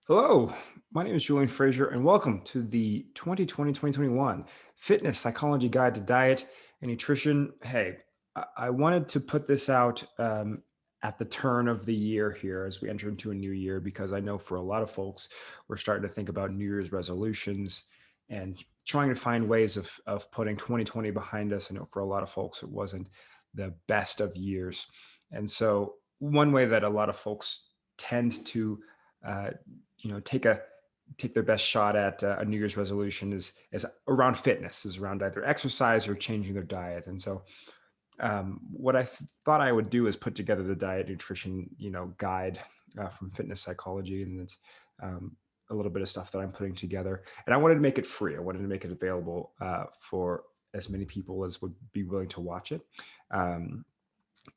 Hello, my name is Julian.Frazier, and welcome to the 2020-2021 Fitness Psychology Guide to Diet and Nutrition. Hey, I wanted to put this out at the turn of the year here as we enter into a new year, because I know for a lot of folks, we're starting to think about New Year's resolutions and trying to find ways of putting 2020 behind us. I know for a lot of folks, it wasn't the best of years. And so, one way that a lot of folks tend to uh, take their best shot at a New Year's resolution is around fitness, is around either exercise or changing their diet. And so, what I thought I would do is put together the diet nutrition, guide from fitness psychology, and it's a little bit of stuff that I'm putting together. And I wanted to make it free. I wanted to make it available for as many people as would be willing to watch it. Um,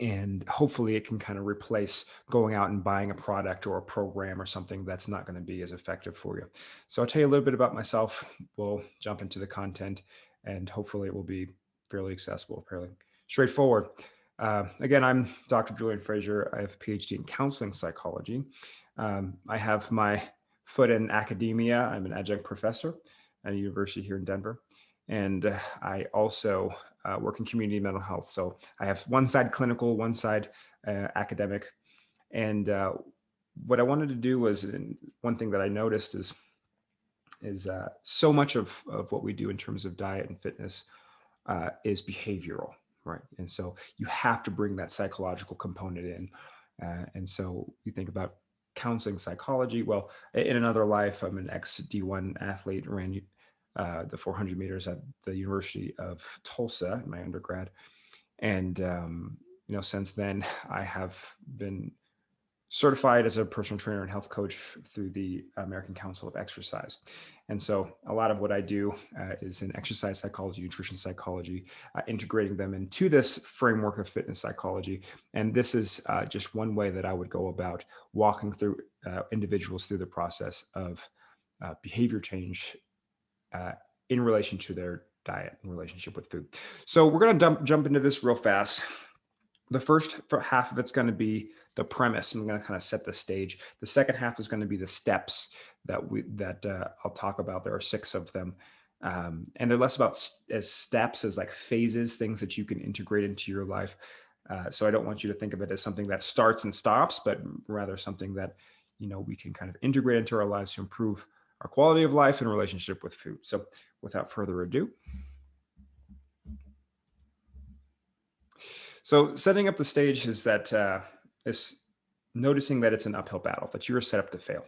and hopefully it can kind of replace going out and buying a product or a program or something that's not going to be as effective for you. So I'll tell you a little bit about myself. We'll jump into the content, and hopefully it will be fairly accessible, fairly straightforward. Again, I'm Dr. Julian.Frazier. I have a PhD in counseling psychology. I have my foot in academia. I'm an adjunct professor at a university here in Denver. And I also work in community mental health. So I have one side clinical, one side academic. And what I wanted to do was, and one thing that I noticed is so much of what we do in terms of diet and fitness is behavioral, right? And so you have to bring that psychological component in. And so you think about counseling psychology. Well, in another life, I'm an ex D1 athlete, ran the 400 meters at the University of Tulsa in my undergrad. And, since then, I have been certified as a personal trainer and health coach through the American Council of Exercise. And so a lot of what I do is in exercise psychology, nutrition psychology, integrating them into this framework of fitness psychology. And this is just one way that I would go about walking through individuals through the process of behavior change in relation to their diet and relationship with food. So we're going to jump into this real fast. The first half of it's going to be the premise. I'm going to kind of set the stage. The second half is going to be the steps that I'll talk about. There are 6 of them. And they're less about as steps as like phases, things that you can integrate into your life. So I don't want you to think of it as something that starts and stops, but rather something that, we can kind of integrate into our lives to improve our quality of life and relationship with food. So without further ado, so setting up the stage is that is noticing that it's an uphill battle, that you're set up to fail.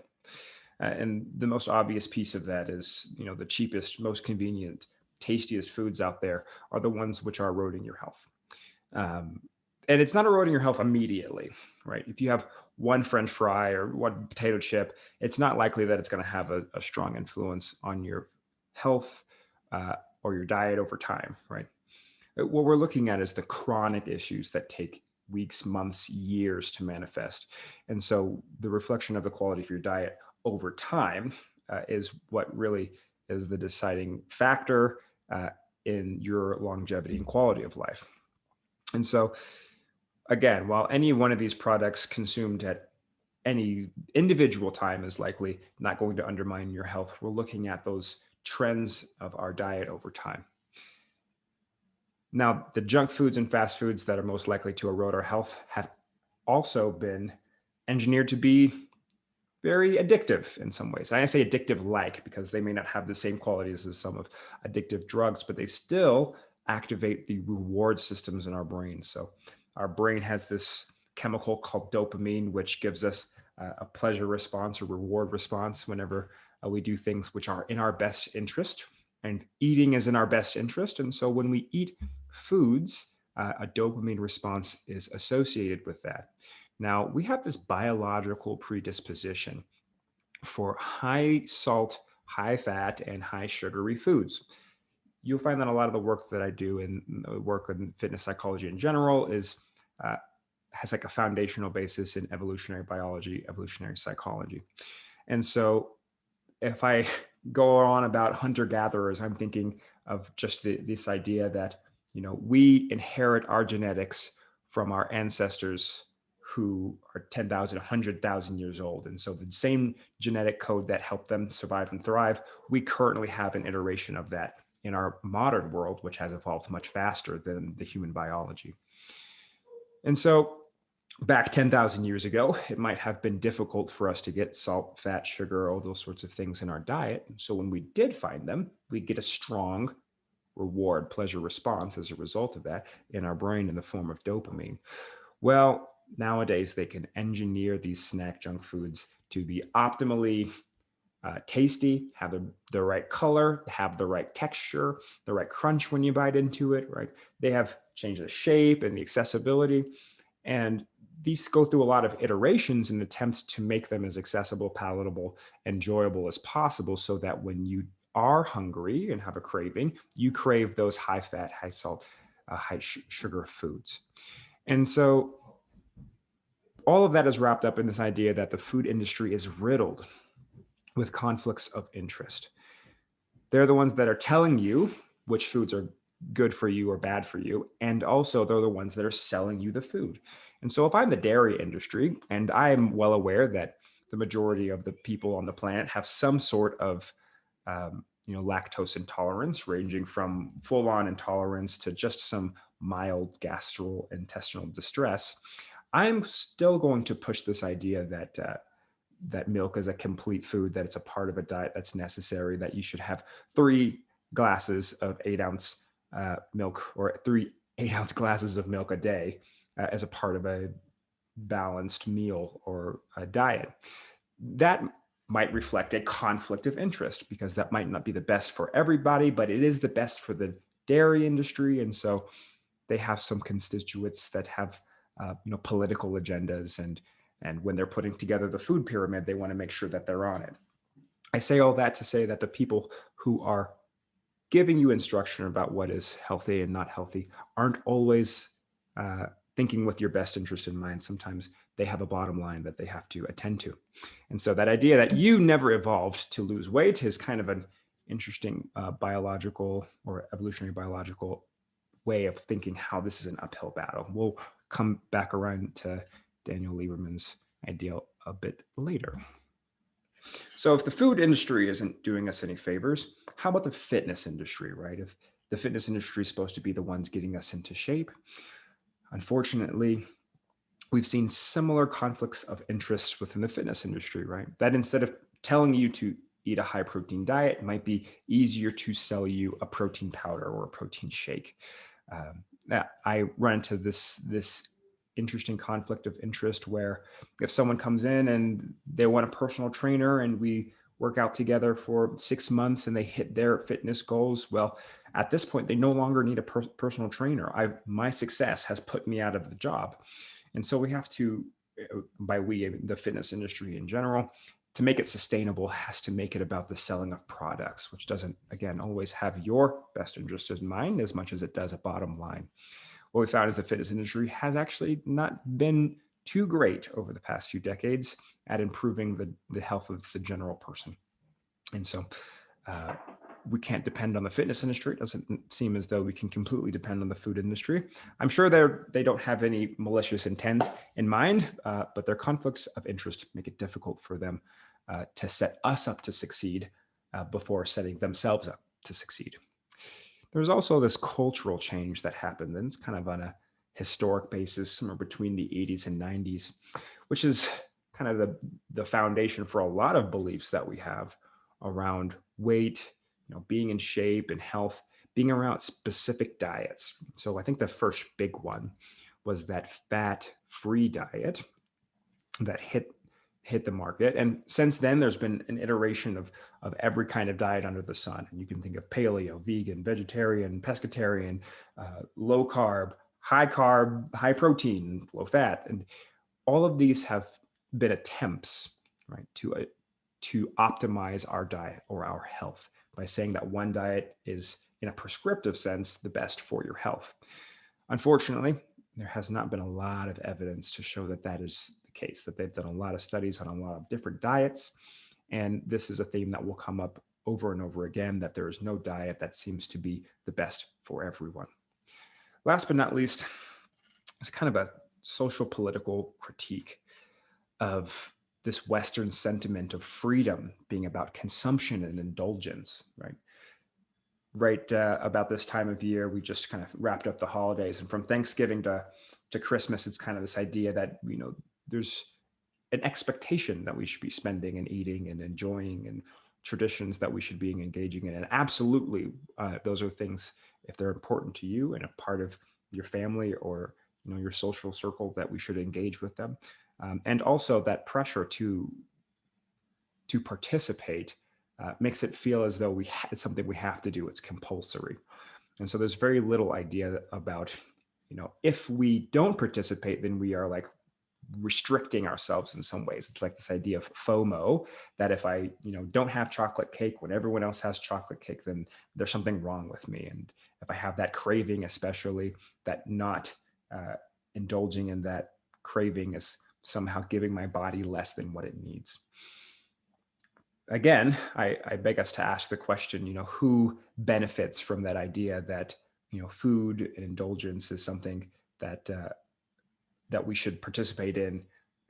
And the most obvious piece of that is, the cheapest, most convenient, tastiest foods out there are the ones which are eroding your health. Um, and it's not eroding your health immediately, right? If you have one French fry or one potato chip, it's not likely that it's going to have a strong influence on your health or your diet over time, right? What we're looking at is the chronic issues that take weeks, months, years to manifest. And so the reflection of the quality of your diet over time is what really is the deciding factor in your longevity and quality of life. And so, again, while any one of these products consumed at any individual time is likely not going to undermine your health, we're looking at those trends of our diet over time. Now, the junk foods and fast foods that are most likely to erode our health have also been engineered to be very addictive in some ways. I say addictive like because they may not have the same qualities as some of addictive drugs, but they still activate the reward systems in our brain. So our brain has this chemical called dopamine, which gives us a pleasure response or reward response whenever we do things which are in our best interest. And eating is in our best interest. And so when we eat foods, a dopamine response is associated with that. Now, we have this biological predisposition for high salt, high fat, and high sugary foods. You'll find that a lot of the work that I do and work in fitness psychology in general is has like a foundational basis in evolutionary biology, evolutionary psychology. And so if I go on about hunter gatherers, I'm thinking of just this idea that, we inherit our genetics from our ancestors who are 10,000, 100,000 years old. And so the same genetic code that helped them survive and thrive, we currently have an iteration of that in our modern world, which has evolved much faster than the human biology. And so back 10,000 years ago, it might have been difficult for us to get salt, fat, sugar, all those sorts of things in our diet. And so when we did find them, we'd get a strong reward, pleasure response as a result of that in our brain in the form of dopamine. Well, nowadays they can engineer these snack junk foods to be optimally tasty, have the right color, have the right texture, the right crunch when you bite into it, right? They have changed the shape and the accessibility. And these go through a lot of iterations in attempts to make them as accessible, palatable, enjoyable as possible so that when you are hungry and have a craving, you crave those high fat, high salt, high sugar foods. And so all of that is wrapped up in this idea that the food industry is riddled with conflicts of interest. They're the ones that are telling you which foods are good for you or bad for you. And also they're the ones that are selling you the food. And so if I'm the dairy industry, and I'm well aware that the majority of the people on the planet have some sort of lactose intolerance, ranging from full-on intolerance to just some mild gastrointestinal distress, I'm still going to push this idea that milk is a complete food, that it's a part of a diet that's necessary, that you should have 3 glasses of 8-ounce milk, or 3 8-ounce glasses of milk a day as a part of a balanced meal or a diet. That might reflect a conflict of interest, because that might not be the best for everybody, but it is the best for the dairy industry. And so they have some constituents that have political agendas, and when they're putting together the food pyramid, they want to make sure that they're on it. I say all that to say that the people who are giving you instruction about what is healthy and not healthy aren't always thinking with your best interest in mind. Sometimes they have a bottom line that they have to attend to. And so that idea that you never evolved to lose weight is kind of an interesting biological or evolutionary biological way of thinking how this is an uphill battle. We'll come back around to Daniel Lieberman's idea a bit later. So if the food industry isn't doing us any favors, how about the fitness industry, right? If the fitness industry is supposed to be the ones getting us into shape, unfortunately, we've seen similar conflicts of interest within the fitness industry, right? That instead of telling you to eat a high protein diet, it might be easier to sell you a protein powder or a protein shake. I run into this interesting conflict of interest where if someone comes in and they want a personal trainer and we work out together for 6 months and they hit their fitness goals, well, at this point, they no longer need a personal trainer. My success has put me out of the job. And so we have to, by we, the fitness industry in general, to make it sustainable, has to make it about the selling of products, which doesn't, again, always have your best interest in mind as much as it does a bottom line. What we found is the fitness industry has actually not been too great over the past few decades at improving the health of the general person. And so we can't depend on the fitness industry. It doesn't seem as though we can completely depend on the food industry. I'm sure they don't have any malicious intent in mind, but their conflicts of interest make it difficult for them to set us up to succeed before setting themselves up to succeed. There's also this cultural change that happened, and it's kind of on a historic basis, somewhere between the 80s and 90s, which is kind of the foundation for a lot of beliefs that we have around weight, being in shape and health, being around specific diets. So I think the first big one was that fat-free diet that hit the market. And since then, there's been an iteration of every kind of diet under the sun. And you can think of paleo, vegan, vegetarian, pescatarian, low carb, high protein, low fat. And all of these have been attempts, right, to optimize our diet or our health by saying that one diet is, in a prescriptive sense, the best for your health. Unfortunately, there has not been a lot of evidence to show that that is the case, that they've done a lot of studies on a lot of different diets. And this is a theme that will come up over and over again, that there is no diet that seems to be the best for everyone. Last but not least, it's kind of a social political critique of this Western sentiment of freedom being about consumption and indulgence, right? Right about this time of year, we just kind of wrapped up the holidays, and from Thanksgiving to Christmas, it's kind of this idea that there's an expectation that we should be spending and eating and enjoying, and traditions that we should be engaging in. And absolutely, those are things, if they're important to you and a part of your family or your social circle, that we should engage with them. And also that pressure to participate makes it feel as though it's something we have to do. It's compulsory. And so there's very little idea about, if we don't participate, then we are like restricting ourselves in some ways. It's like this idea of FOMO, that if I, don't have chocolate cake when everyone else has chocolate cake, then there's something wrong with me. And if I have that craving, especially, that not indulging in that craving is somehow giving my body less than what it needs. Again, I beg us to ask the question, who benefits from that idea that, food and indulgence is something that we should participate in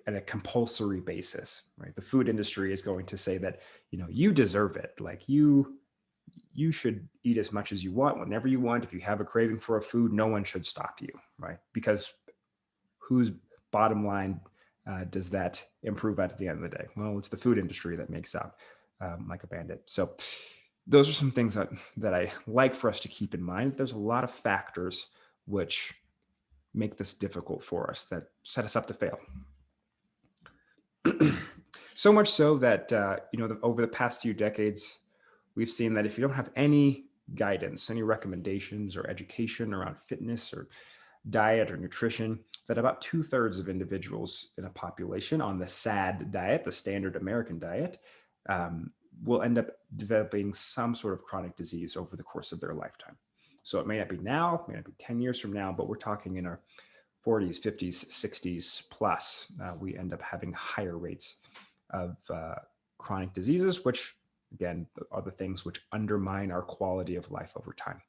at a compulsory basis, right? The food industry is going to say that, you deserve it. Like you should eat as much as you want, whenever you want. If you have a craving for a food, no one should stop you, right? Because whose bottom line does that improve at the end of the day? Well, it's the food industry that makes out like a bandit. So those are some things that I like for us to keep in mind. There's a lot of factors which make this difficult for us, that set us up to fail. So much so that, over the past few decades, we've seen that if you don't have any guidance, any recommendations or education around fitness or diet or nutrition, that about 2/3 of individuals in a population on the SAD diet, the standard American diet, will end up developing some sort of chronic disease over the course of their lifetime. So it may not be now, may not be 10 years from now, but we're talking in our 40s, 50s, 60s plus, we end up having higher rates of chronic diseases, which again are the things which undermine our quality of life over time.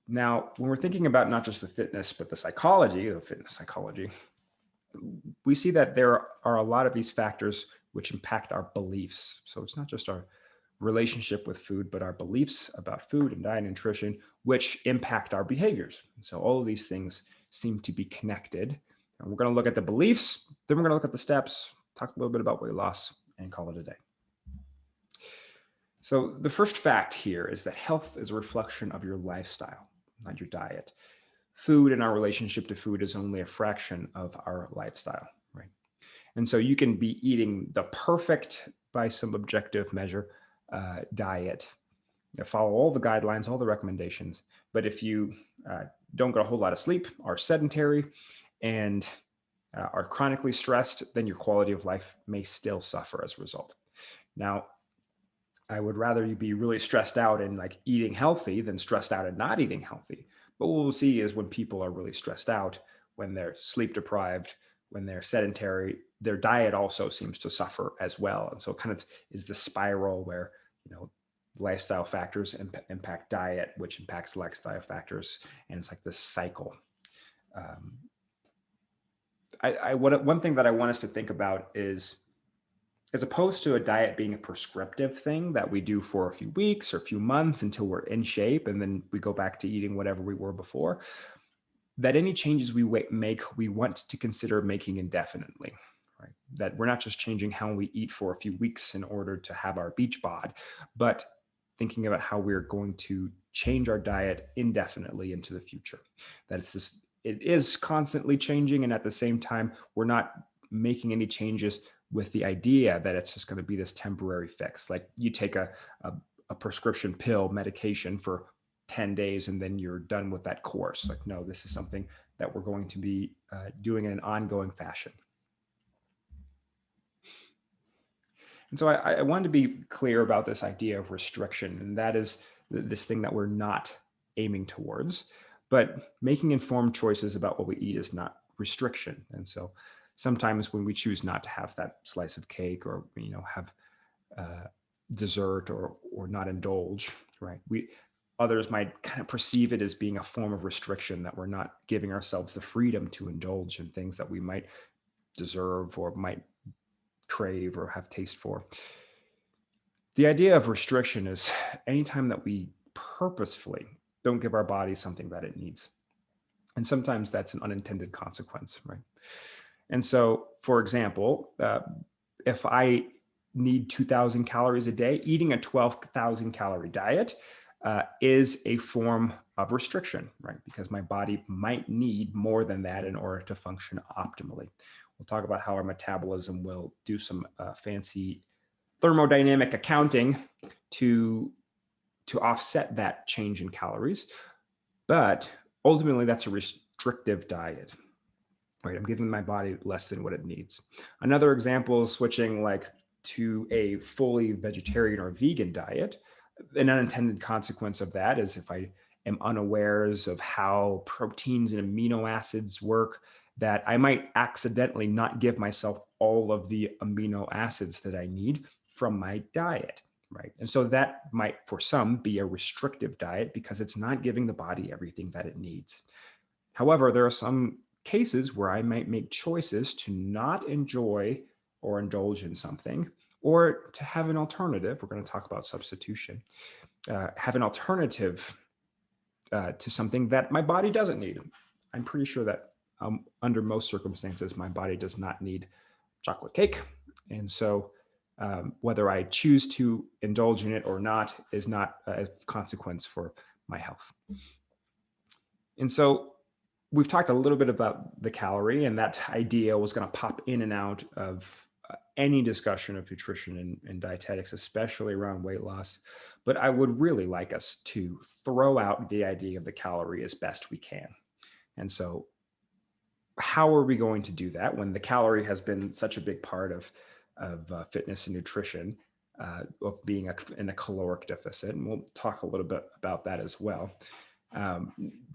Now, when we're thinking about not just the fitness, but the psychology of fitness psychology, we see that there are a lot of these factors which impact our beliefs. So it's not just our relationship with food, but our beliefs about food and diet and nutrition, which impact our behaviors. So all of these things seem to be connected. And we're going to look at the beliefs, then we're going to look at the steps, talk a little bit about weight loss, and call it a day. So the first fact here is that health is a reflection of your lifestyle, not your diet. Food and our relationship to food is only a fraction of our lifestyle, right? And so you can be eating the perfect, by some objective measure, diet, follow all the guidelines, all the recommendations. But if you don't get a whole lot of sleep, are sedentary, and are chronically stressed, then your quality of life may still suffer as a result. Now, I would rather you be really stressed out and like eating healthy than stressed out and not eating healthy. But what we'll see is when people are really stressed out, when they're sleep deprived, when they're sedentary, their diet also seems to suffer as well. And so it kind of is the spiral where, lifestyle factors impact diet, which impacts lifestyle factors. And it's like this cycle. One thing that I want us to think about is, as opposed to a diet being a prescriptive thing that we do for a few weeks or a few months until we're in shape, and then we go back to eating whatever we were before, that any changes we make, we want to consider making indefinitely, right? That we're not just changing how we eat for a few weeks in order to have our beach bod, but thinking about how we're going to change our diet indefinitely into the future. That it is constantly changing, and at the same time, we're not making any changes with the idea that it's just going to be this temporary fix. Like you take a prescription pill medication for 10 days and then you're done with that course. Like, no, this is something that we're going to be doing in an ongoing fashion. And so I wanted to be clear about this idea of restriction, and that is this thing that we're not aiming towards. But making informed choices about what we eat is not restriction. And so sometimes when we choose not to have that slice of cake or, have dessert or not indulge, right? others might kind of perceive it as being a form of restriction, that we're not giving ourselves the freedom to indulge in things that we might deserve or might crave or have taste for. The idea of restriction is anytime that we purposefully don't give our body something that it needs. And sometimes that's an unintended consequence, right? And so, for example, if I need 2,000 calories a day, eating a 12,000 calorie diet is a form of restriction, right? Because my body might need more than that in order to function optimally. We'll talk about how our metabolism will do some fancy thermodynamic accounting to offset that change in calories. But ultimately, that's a restrictive diet, right? I'm giving my body less than what it needs. Another example is switching to a fully vegetarian or vegan diet. An unintended consequence of that is if I am unawares of how proteins and amino acids work, that I might accidentally not give myself all of the amino acids that I need from my diet, right? And so that might, for some, be a restrictive diet because it's not giving the body everything that it needs. However, there are some cases where I might make choices to not enjoy or indulge in something, or to have an alternative. We're going to talk about substitution. Have an alternative to something that my body doesn't need. I'm pretty sure that under most circumstances, my body does not need chocolate cake. And so whether I choose to indulge in it or not is not a consequence for my health. And so we've talked a little bit about the calorie, and that idea was going to pop in and out of any discussion of nutrition and dietetics, especially around weight loss. But I would really like us to throw out the idea of the calorie as best we can. And so how are we going to do that when the calorie has been such a big part of fitness and nutrition, of being in a caloric deficit? And we'll talk a little bit about that as well.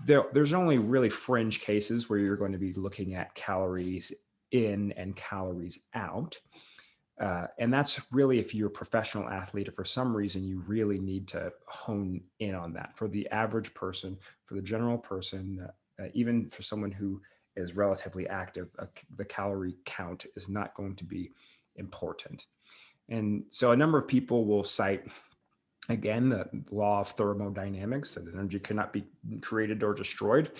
There's only really fringe cases where you're going to be looking at calories in and calories out. And that's really if you're a professional athlete, or for some reason you really need to hone in on that. For the average person, for the general person, even for someone who is relatively active, the calorie count is not going to be important. And so a number of people will cite, again, the law of thermodynamics, that energy cannot be created or destroyed.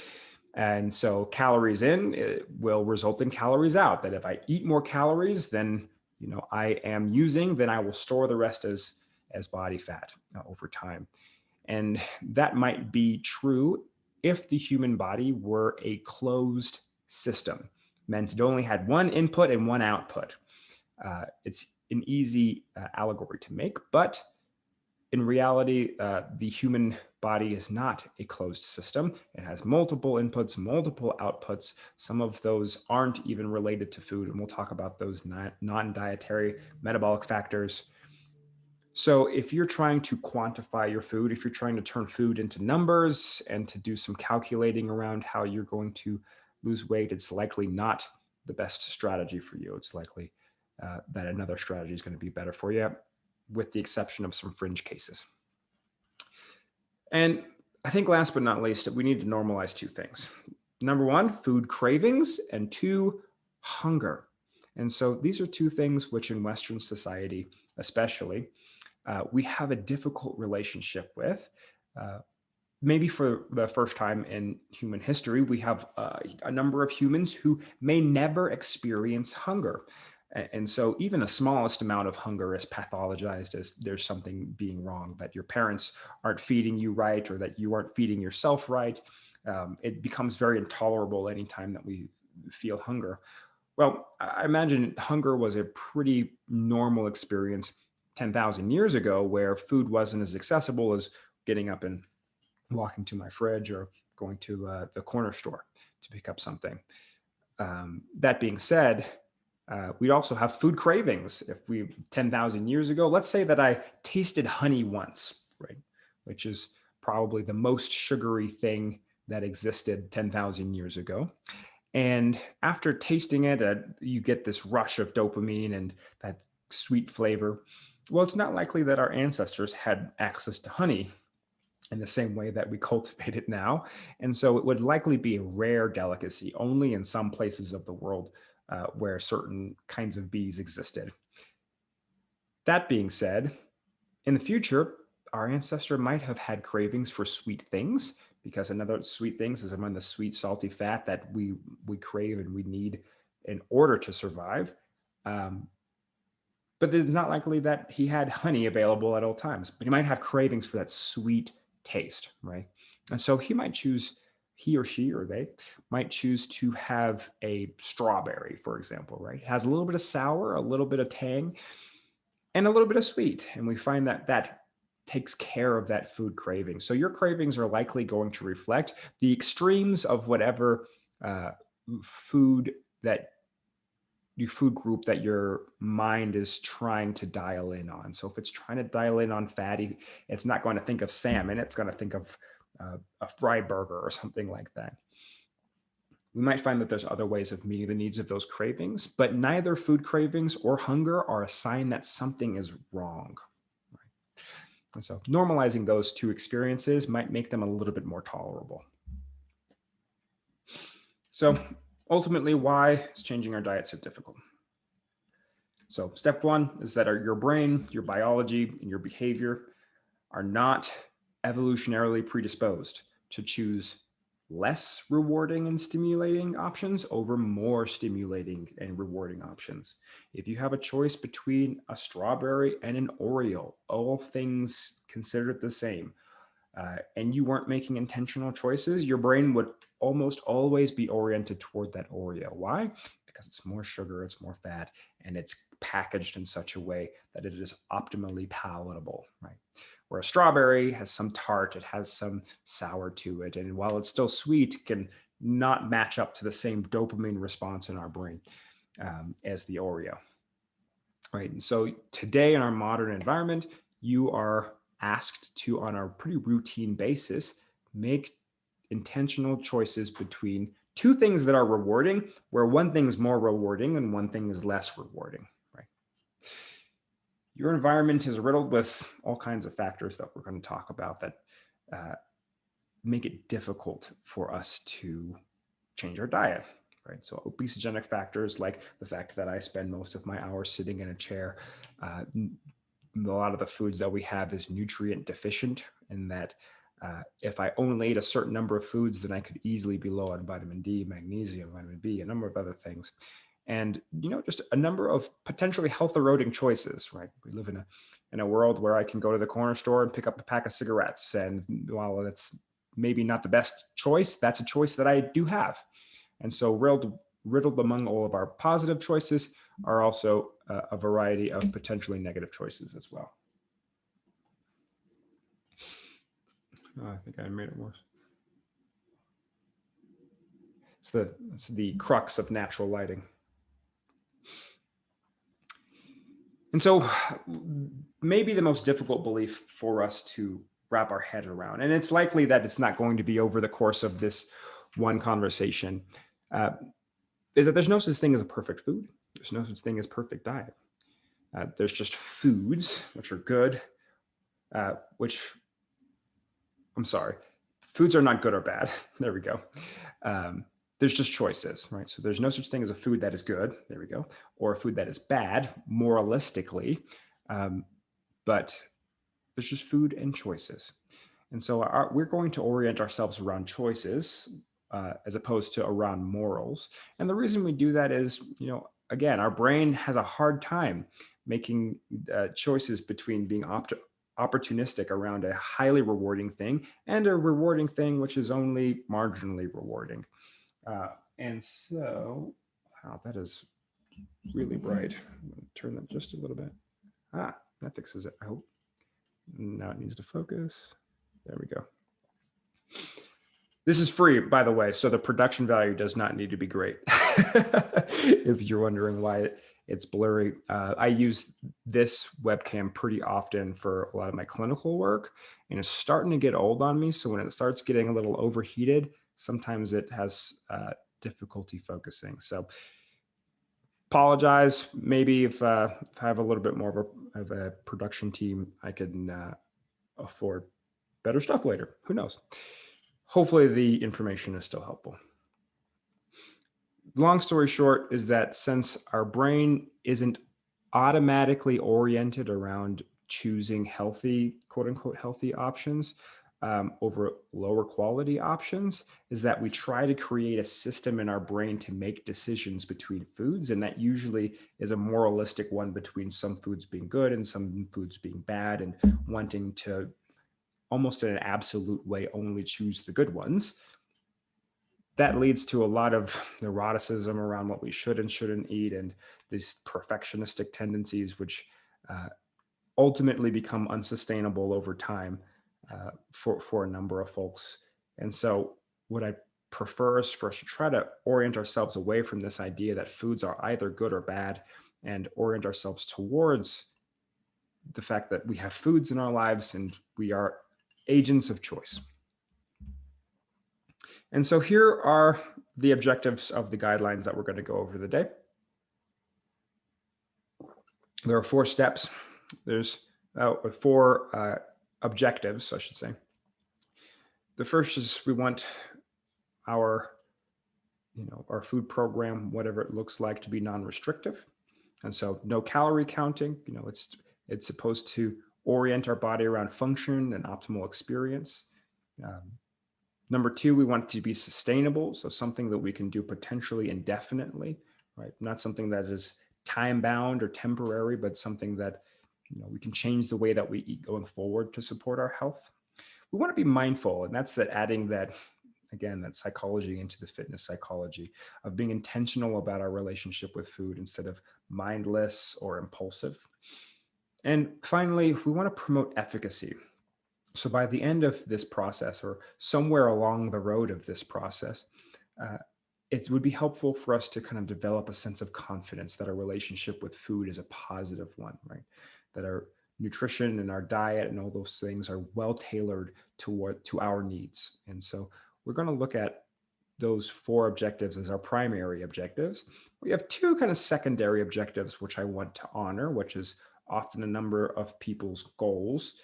And so calories in will result in calories out, that if I eat more calories than I am using, then I will store the rest as body fat over time. And that might be true if the human body were a closed system, meant it only had one input and one output. It's an easy allegory to make, but in reality, the human body is not a closed system. It has multiple inputs, multiple outputs. Some of those aren't even related to food, and we'll talk about those non-dietary metabolic factors. So if you're trying to quantify your food, if you're trying to turn food into numbers and to do some calculating around how you're going to lose weight, it's likely not the best strategy for you. It's likely that another strategy is going to be better for you, with the exception of some fringe cases. And I think last but not least, we need to normalize two things. Number one, food cravings, and two, hunger. And so these are two things which in Western society, especially, we have a difficult relationship with. Maybe for the first time in human history, we have a number of humans who may never experience hunger. And so even the smallest amount of hunger is pathologized as there's something being wrong, that your parents aren't feeding you right, or that you aren't feeding yourself right. It becomes very intolerable anytime that we feel hunger. Well, I imagine hunger was a pretty normal experience 10,000 years ago, where food wasn't as accessible as getting up and walking to my fridge or going to the corner store to pick up something. That being said, we also have food cravings. If 10,000 years ago, let's say that I tasted honey once, right? Which is probably the most sugary thing that existed 10,000 years ago. And after tasting it, you get this rush of dopamine and that sweet flavor. Well, it's not likely that our ancestors had access to honey in the same way that we cultivate it now. And so it would likely be a rare delicacy only in some places of the world where certain kinds of bees existed. That being said, in the future, our ancestor might have had cravings for sweet things, because another sweet things is among the sweet, salty fat that we crave and we need in order to survive. Um, but it's not likely that he had honey available at all times, but he might have cravings for that sweet taste, right? And so he or she or they might choose to have a strawberry, for example, right? It has a little bit of sour, a little bit of tang, and a little bit of sweet. And we find that that takes care of that food craving. So your cravings are likely going to reflect the extremes of whatever uh, food that your food group that your mind is trying to dial in on. So if it's trying to dial in on fatty, it's not going to think of salmon. It's going to think of a fried burger or something like that. We might find that there's other ways of meeting the needs of those cravings, but neither food cravings or hunger are a sign that something is wrong. Right? And so normalizing those two experiences might make them a little bit more tolerable. So ultimately, why is changing our diet so difficult? So step one is that your brain, your biology, and your behavior are not evolutionarily predisposed to choose less rewarding and stimulating options over more stimulating and rewarding options. If you have a choice between a strawberry and an Oreo, all things considered the same, and you weren't making intentional choices, your brain would almost always be oriented toward that Oreo. Why? Because it's more sugar, it's more fat, and it's packaged in such a way that it is optimally palatable, right? Where a strawberry has some tart, it has some sour to it, and while it's still sweet, it can not match up to the same dopamine response in our brain as the Oreo, right? And so today in our modern environment, you are asked to, on a pretty routine basis, make intentional choices between two things that are rewarding, where one thing is more rewarding and one thing is less rewarding, right? Your environment is riddled with all kinds of factors that we're going to talk about that make it difficult for us to change our diet, right? So obesogenic factors like the fact that I spend most of my hours sitting in a chair. A lot of the foods that we have is nutrient deficient, in that if I only ate a certain number of foods, then I could easily be low on vitamin D, magnesium, vitamin B, a number of other things. And, just a number of potentially health eroding choices, right? We live in a world where I can go to the corner store and pick up a pack of cigarettes. And while that's maybe not the best choice, that's a choice that I do have. And so riddled among all of our positive choices are also a variety of potentially negative choices as well. Oh, I think I made it worse. It's the crux of natural lighting. And so maybe the most difficult belief for us to wrap our head around, and it's likely that it's not going to be over the course of this one conversation, is that there's no such thing as a perfect food. There's no such thing as perfect diet. There's just foods, which are good, foods are not good or bad. There we go. There's just choices, right? So there's no such thing as a food that is good, there we go, or a food that is bad, moralistically, but there's just food and choices. And so we're going to orient ourselves around choices as opposed to around morals. And the reason we do that is, again, our brain has a hard time making choices between being opportunistic around a highly rewarding thing and a rewarding thing which is only marginally rewarding. And so, wow, that is really bright. I'm going to turn that just a little bit. That fixes it, I hope. Now it needs to focus. There we go. This is free, by the way, so the production value does not need to be great. If you're wondering why it's blurry. I use this webcam pretty often for a lot of my clinical work, and it's starting to get old on me. So when it starts getting a little overheated, sometimes it has difficulty focusing. So apologize. Maybe if I have a little bit more of a production team, I can afford better stuff later. Who knows? Hopefully the information is still helpful. Long story short is that since our brain isn't automatically oriented around choosing healthy, quote unquote, healthy options over lower quality options, is that we try to create a system in our brain to make decisions between foods. And that usually is a moralistic one between some foods being good and some foods being bad, and wanting to almost in an absolute way only choose the good ones. That leads to a lot of neuroticism around what we should and shouldn't eat, and these perfectionistic tendencies, which ultimately become unsustainable over time for a number of folks. And so what I prefer is for us to try to orient ourselves away from this idea that foods are either good or bad, and orient ourselves towards the fact that we have foods in our lives and we are agents of choice. And so here are the objectives of the guidelines that we're going to go over today. There are 4 steps. There's 4 objectives, I should say. The first is we want our food program, whatever it looks like, to be non-restrictive. And so no calorie counting. It's supposed to orient our body around function and optimal experience. Number 2, we want it to be sustainable. So something that we can do potentially indefinitely, right? Not something that is time bound or temporary, but something that we can change the way that we eat going forward to support our health. We want to be mindful, and that's that adding that, again, that psychology into the fitness psychology of being intentional about our relationship with food instead of mindless or impulsive. And finally, we want to promote efficacy. So by the end of this process, or somewhere along the road of this process, it would be helpful for us to kind of develop a sense of confidence that our relationship with food is a positive one, right? That our nutrition and our diet and all those things are well tailored to our needs. And so we're going to look at those 4 objectives as our primary objectives. We have 2 kind of secondary objectives, which I want to honor, which is often a number of people's goals,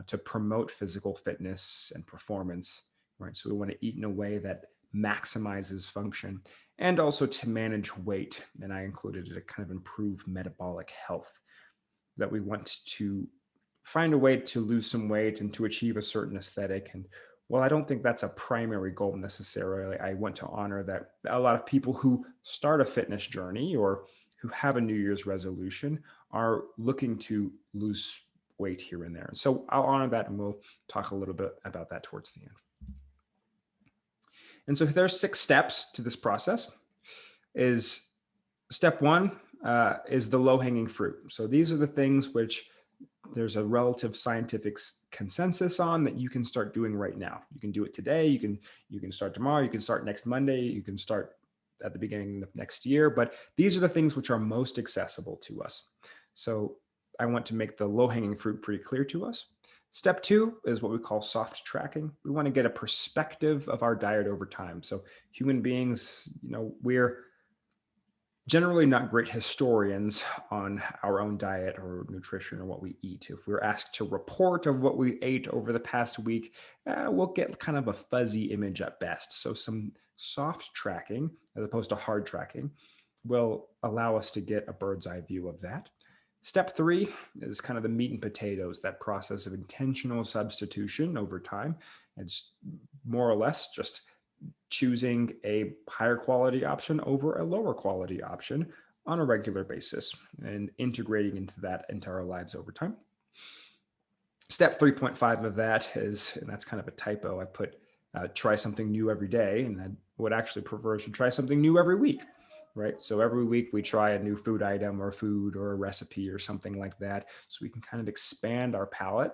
to promote physical fitness and performance, right? So we want to eat in a way that maximizes function, and also to manage weight. And I included it to kind of improve metabolic health, that we want to find a way to lose some weight and to achieve a certain aesthetic. And while I don't think that's a primary goal necessarily, I want to honor that a lot of people who start a fitness journey or who have a New Year's resolution are looking to lose weight here and there. So I'll honor that, and we'll talk a little bit about that towards the end. And so there's 6 steps to this process. Is step 1 is the low-hanging fruit. So these are the things which there's a relative scientific consensus on that you can start doing right now. You can do it today. You can start tomorrow. You can start next Monday. You can start at the beginning of next year. But these are the things which are most accessible to us. So I want to make the low-hanging fruit pretty clear to us. Step 2 is what we call soft tracking. We want to get a perspective of our diet over time. So human beings, we're generally not great historians on our own diet or nutrition or what we eat. If we're asked to report of what we ate over the past week, we'll get kind of a fuzzy image at best. So some soft tracking, as opposed to hard tracking, will allow us to get a bird's eye view of that. Step 3 is kind of the meat and potatoes, that process of intentional substitution over time. It's more or less just choosing a higher quality option over a lower quality option on a regular basis and integrating into our lives over time. Step 3.5 of that is, and that's kind of a typo, I put try something new every day, and I would actually prefer to try something new every week. Right. So every week we try a new food item or food or a recipe or something like that. So we can kind of expand our palate.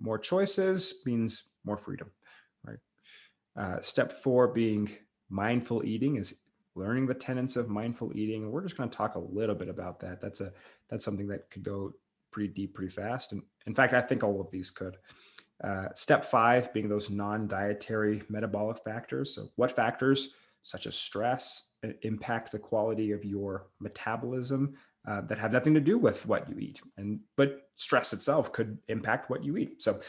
More choices means more freedom. Right. Step 4 being mindful eating is learning the tenets of mindful eating. And we're just going to talk a little bit about that. That's something that could go pretty deep, pretty fast. And in fact, I think all of these could. Step 5 being those non-dietary metabolic factors. So what factors, such as stress, impact the quality of your metabolism that have nothing to do with what you eat. But stress itself could impact what you eat. So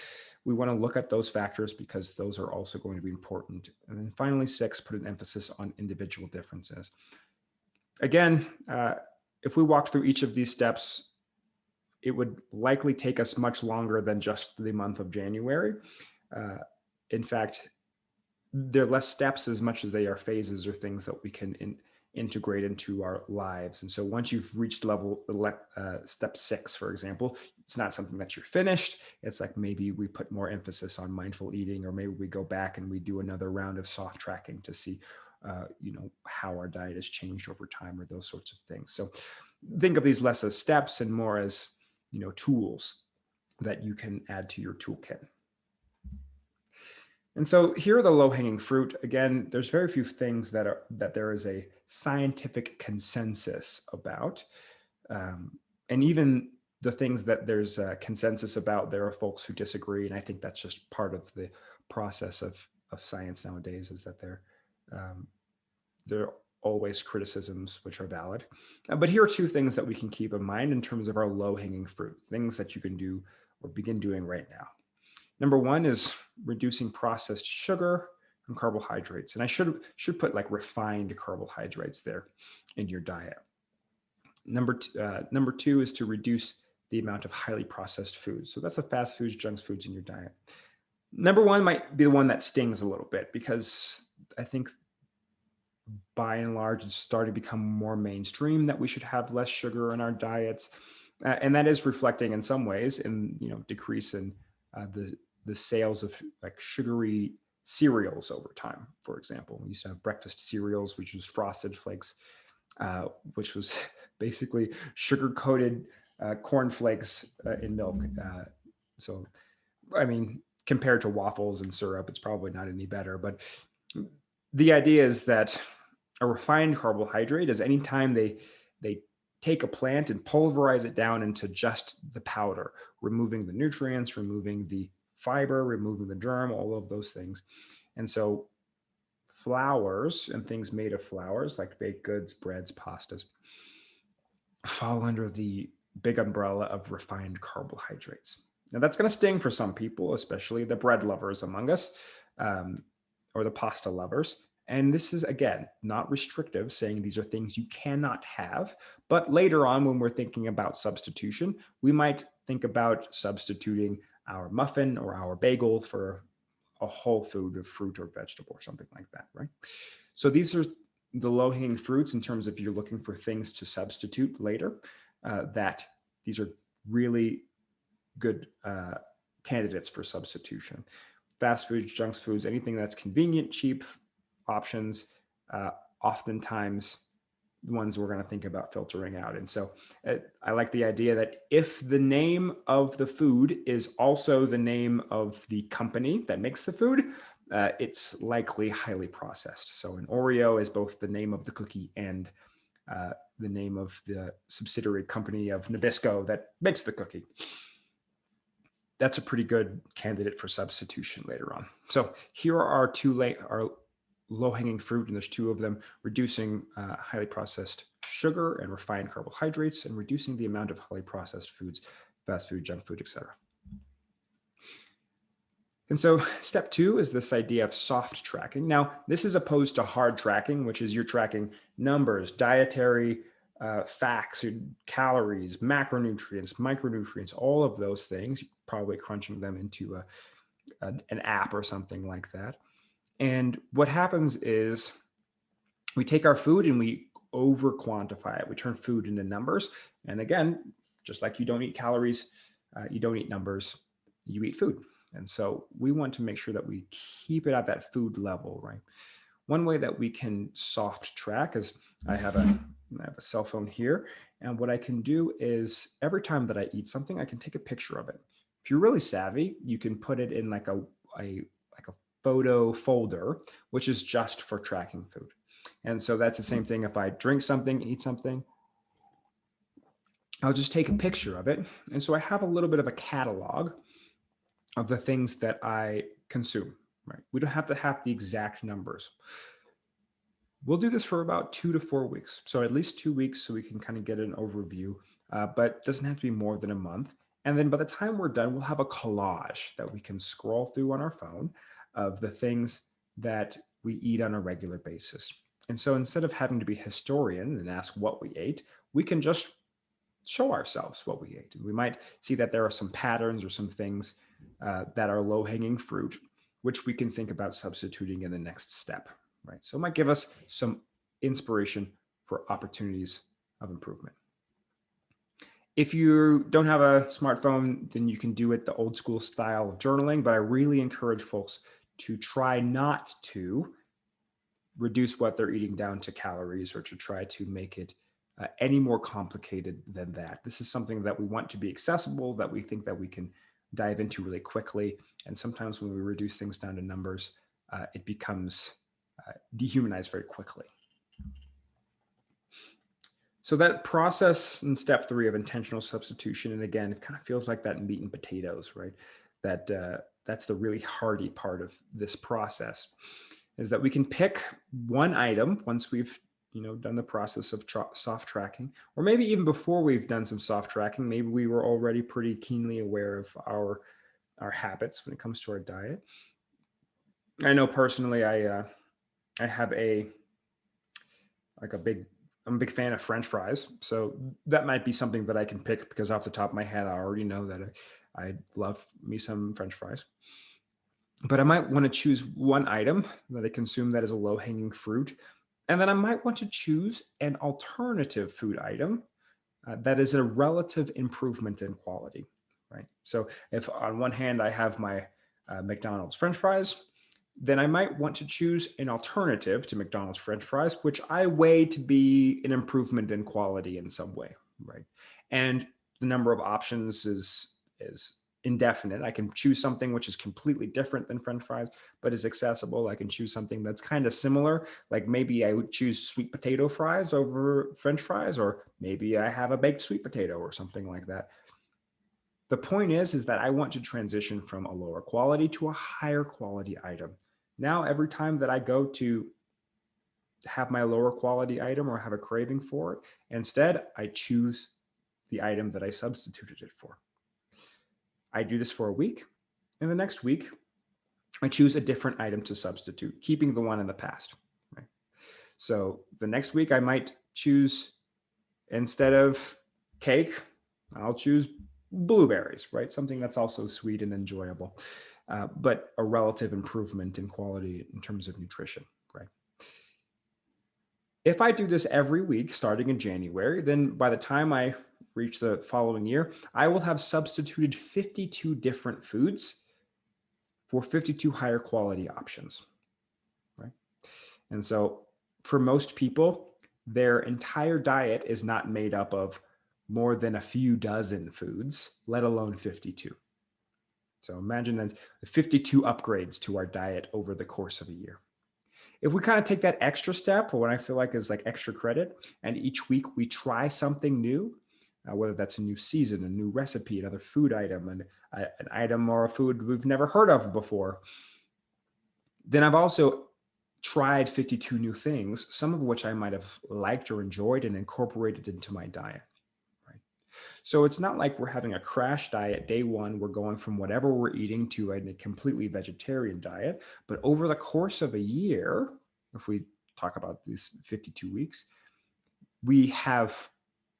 we want to look at those factors because those are also going to be important. And then finally, 6, put an emphasis on individual differences. Again, if we walk through each of these steps, it would likely take us much longer than just the month of January. In fact, they're less steps as much as they are phases or things that we can integrate into our lives. And so once you've reached step 6, for example, it's not something that you're finished. It's like maybe we put more emphasis on mindful eating, or maybe we go back and we do another round of soft tracking to see how our diet has changed over time, or those sorts of things. So think of these less as steps and more as tools that you can add to your toolkit. And so here are the low-hanging fruit. Again, there's very few things that there is a scientific consensus about. And even the things that there's a consensus about, there are folks who disagree. And I think that's just part of the process of science nowadays, is that there are always criticisms which are valid. But here are 2 things that we can keep in mind in terms of our low-hanging fruit, things that you can do or begin doing right now. Number 1 is reducing processed sugar and carbohydrates. And I should put like refined carbohydrates there in your diet. Number 2 is to reduce the amount of highly processed foods. So that's the fast foods, junk foods in your diet. Number 1 might be the one that stings a little bit, because I think by and large, it's starting to become more mainstream that we should have less sugar in our diets. And that is reflecting in some ways in, decrease in the sales of like sugary cereals over time. For example, we used to have breakfast cereals, which was Frosted Flakes, which was basically sugar-coated cornflakes in milk. So, I mean, compared to waffles and syrup, it's probably not any better. But the idea is that a refined carbohydrate is anytime they take a plant and pulverize it down into just the powder, removing the nutrients, removing the fiber, removing the germ, all of those things. And so flours and things made of flours, like baked goods, breads, pastas, fall under the big umbrella of refined carbohydrates. Now that's going to sting for some people, especially the bread lovers among us, or the pasta lovers. And this is, again, not restrictive, saying these are things you cannot have. But later on, when we're thinking about substitution, we might think about substituting our muffin or our bagel for a whole food of fruit or vegetable or something like that, right? So these are the low-hanging fruits in terms of you're looking for things to substitute later, that these are really good candidates for substitution. Fast foods, junk foods, anything that's convenient, cheap options, oftentimes the ones we're going to think about filtering out. And so I like the idea that if the name of the food is also the name of the company that makes the food, it's likely highly processed. So an Oreo is both the name of the cookie and the name of the subsidiary company of Nabisco that makes the cookie. That's a pretty good candidate for substitution later on. So here are our low-hanging fruit, and there's 2 of them: reducing highly processed sugar and refined carbohydrates, and reducing the amount of highly processed foods, fast food, junk food, etc. And so step 2 is this idea of soft tracking. Now, this is opposed to hard tracking, which is you're tracking numbers, dietary facts, calories, macronutrients, micronutrients, all of those things, probably crunching them into an app or something like that. And what happens is we take our food and we over quantify it. We turn food into numbers. And again, just like you don't eat calories, you don't eat numbers, you eat food. And so we want to make sure that we keep it at that food level, right? One way that we can soft track is I have a cell phone here. And what I can do is every time that I eat something, I can take a picture of it. If you're really savvy, you can put it in like a photo folder, which is just for tracking food. And so that's the same thing. If I drink something, eat something, I'll just take a picture of it. And so I have a little bit of a catalog of the things that I consume, right? We don't have to have the exact numbers. We'll do this for about 2 to 4 weeks. So at least 2 weeks so we can kind of get an overview, but it doesn't have to be more than a month. And then by the time we're done, we'll have a collage that we can scroll through on our phone of the things that we eat on a regular basis. And so instead of having to be historian and ask what we ate, we can just show ourselves what we ate. We might see that there are some patterns or some things that are low-hanging fruit, which we can think about substituting in the next step, right? So it might give us some inspiration for opportunities of improvement. If you don't have a smartphone, then you can do it the old school style of journaling, but I really encourage folks to try not to reduce what they're eating down to calories or to try to make it any more complicated than that. This is something that we want to be accessible, that we think that we can dive into really quickly. And sometimes when we reduce things down to numbers, it becomes dehumanized very quickly. So that process in step 3 of intentional substitution, and again, it kind of feels like that meat and potatoes, right? That's the really hardy part of this process, is that we can pick one item once we've done the process of soft tracking, or maybe even before we've done some soft tracking. Maybe we were already pretty keenly aware of our habits when it comes to our diet. I know personally, I have I'm a big fan of French fries. So that might be something that I can pick because off the top of my head, I already know that I love me some French fries. But I might want to choose one item that I consume that is a low-hanging fruit. And then I might want to choose an alternative food item that is a relative improvement in quality, right? So if on one hand I have my McDonald's French fries, then I might want to choose an alternative to McDonald's French fries, which I weigh to be an improvement in quality in some way, right? And the number of options is indefinite. I can choose something which is completely different than French fries, but is accessible. I can choose something that's kind of similar. Like maybe I would choose sweet potato fries over French fries, or maybe I have a baked sweet potato or something like that. The point is that I want to transition from a lower quality to a higher quality item. Now, every time that I go to have my lower quality item or have a craving for it, instead, I choose the item that I substituted it for. I do this for a week, and the next week, I choose a different item to substitute, keeping the one in the past. Right? So the next week, I might choose, instead of cake, I'll choose blueberries, right? Something that's also sweet and enjoyable, but a relative improvement in quality in terms of nutrition, right? If I do this every week, starting in January, then by the time I reach the following year, I will have substituted 52 different foods for 52 higher quality options, right? And so for most people, their entire diet is not made up of more than a few dozen foods, let alone 52. So imagine that's 52 upgrades to our diet over the course of a year. If we kind of take that extra step, or what I feel like is like extra credit, and each week we try something new, whether that's a new season, a new recipe, another food item, an item or a food we've never heard of before, then I've also tried 52 new things, some of which I might have liked or enjoyed and incorporated into my diet. So it's not like we're having a crash diet day one. We're going from whatever we're eating to a completely vegetarian diet. But over the course of a year, if we talk about these 52 weeks, we have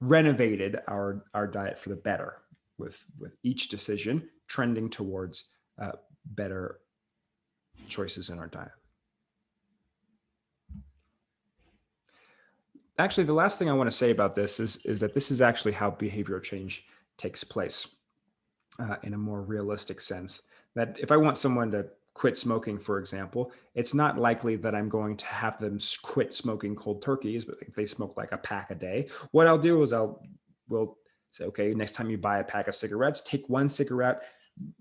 renovated our diet for the better with each decision trending towards better choices in our diet. Actually, the last thing I want to say about this is that this is actually how behavioral change takes place in a more realistic sense. That if I want someone to quit smoking, for example, it's not likely that I'm going to have them quit smoking cold turkeys, but if they smoke like a pack a day, what I'll do is we'll say, okay, next time you buy a pack of cigarettes, take one cigarette,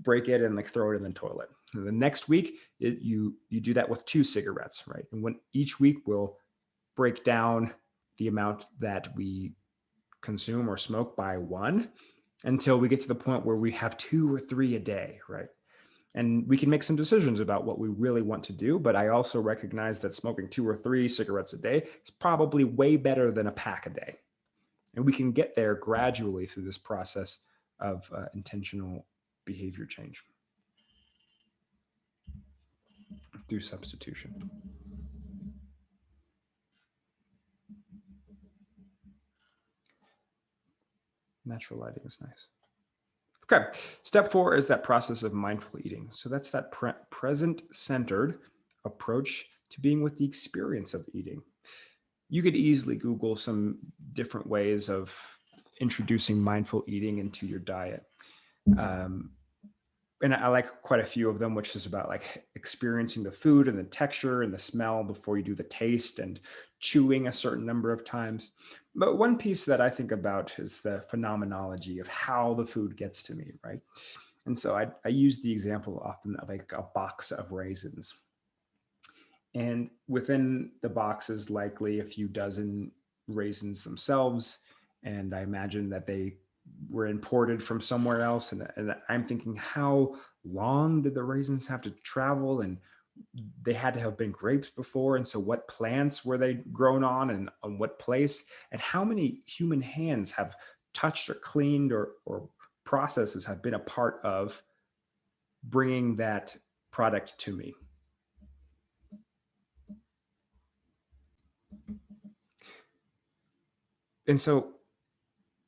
break it, and like throw it in the toilet. And the next week, you do that with 2 cigarettes, right? And when each week we'll break down the amount that we consume or smoke by 1 until we get to the point where we have 2 or 3 a day, right? And we can make some decisions about what we really want to do. But I also recognize that smoking 2 or 3 cigarettes a day is probably way better than a pack a day. And we can get there gradually through this process of intentional behavior change through substitution. Natural lighting is nice. Okay, step 4 is that process of mindful eating. So that's that present-centered approach to being with the experience of eating. You could easily Google some different ways of introducing mindful eating into your diet. And I like quite a few of them, which is about like experiencing the food and the texture and the smell before you do the taste and chewing a certain number of times. But one piece that I think about is the phenomenology of how the food gets to me, right? And so I use the example often of like a box of raisins. And within the box is likely a few dozen raisins themselves. And I imagine that they were imported from somewhere else. And I'm thinking, how long did the raisins have to travel? And they had to have been grapes before. And so what plants were they grown on and on what place? And how many human hands have touched or cleaned or processes have been a part of bringing that product to me? And so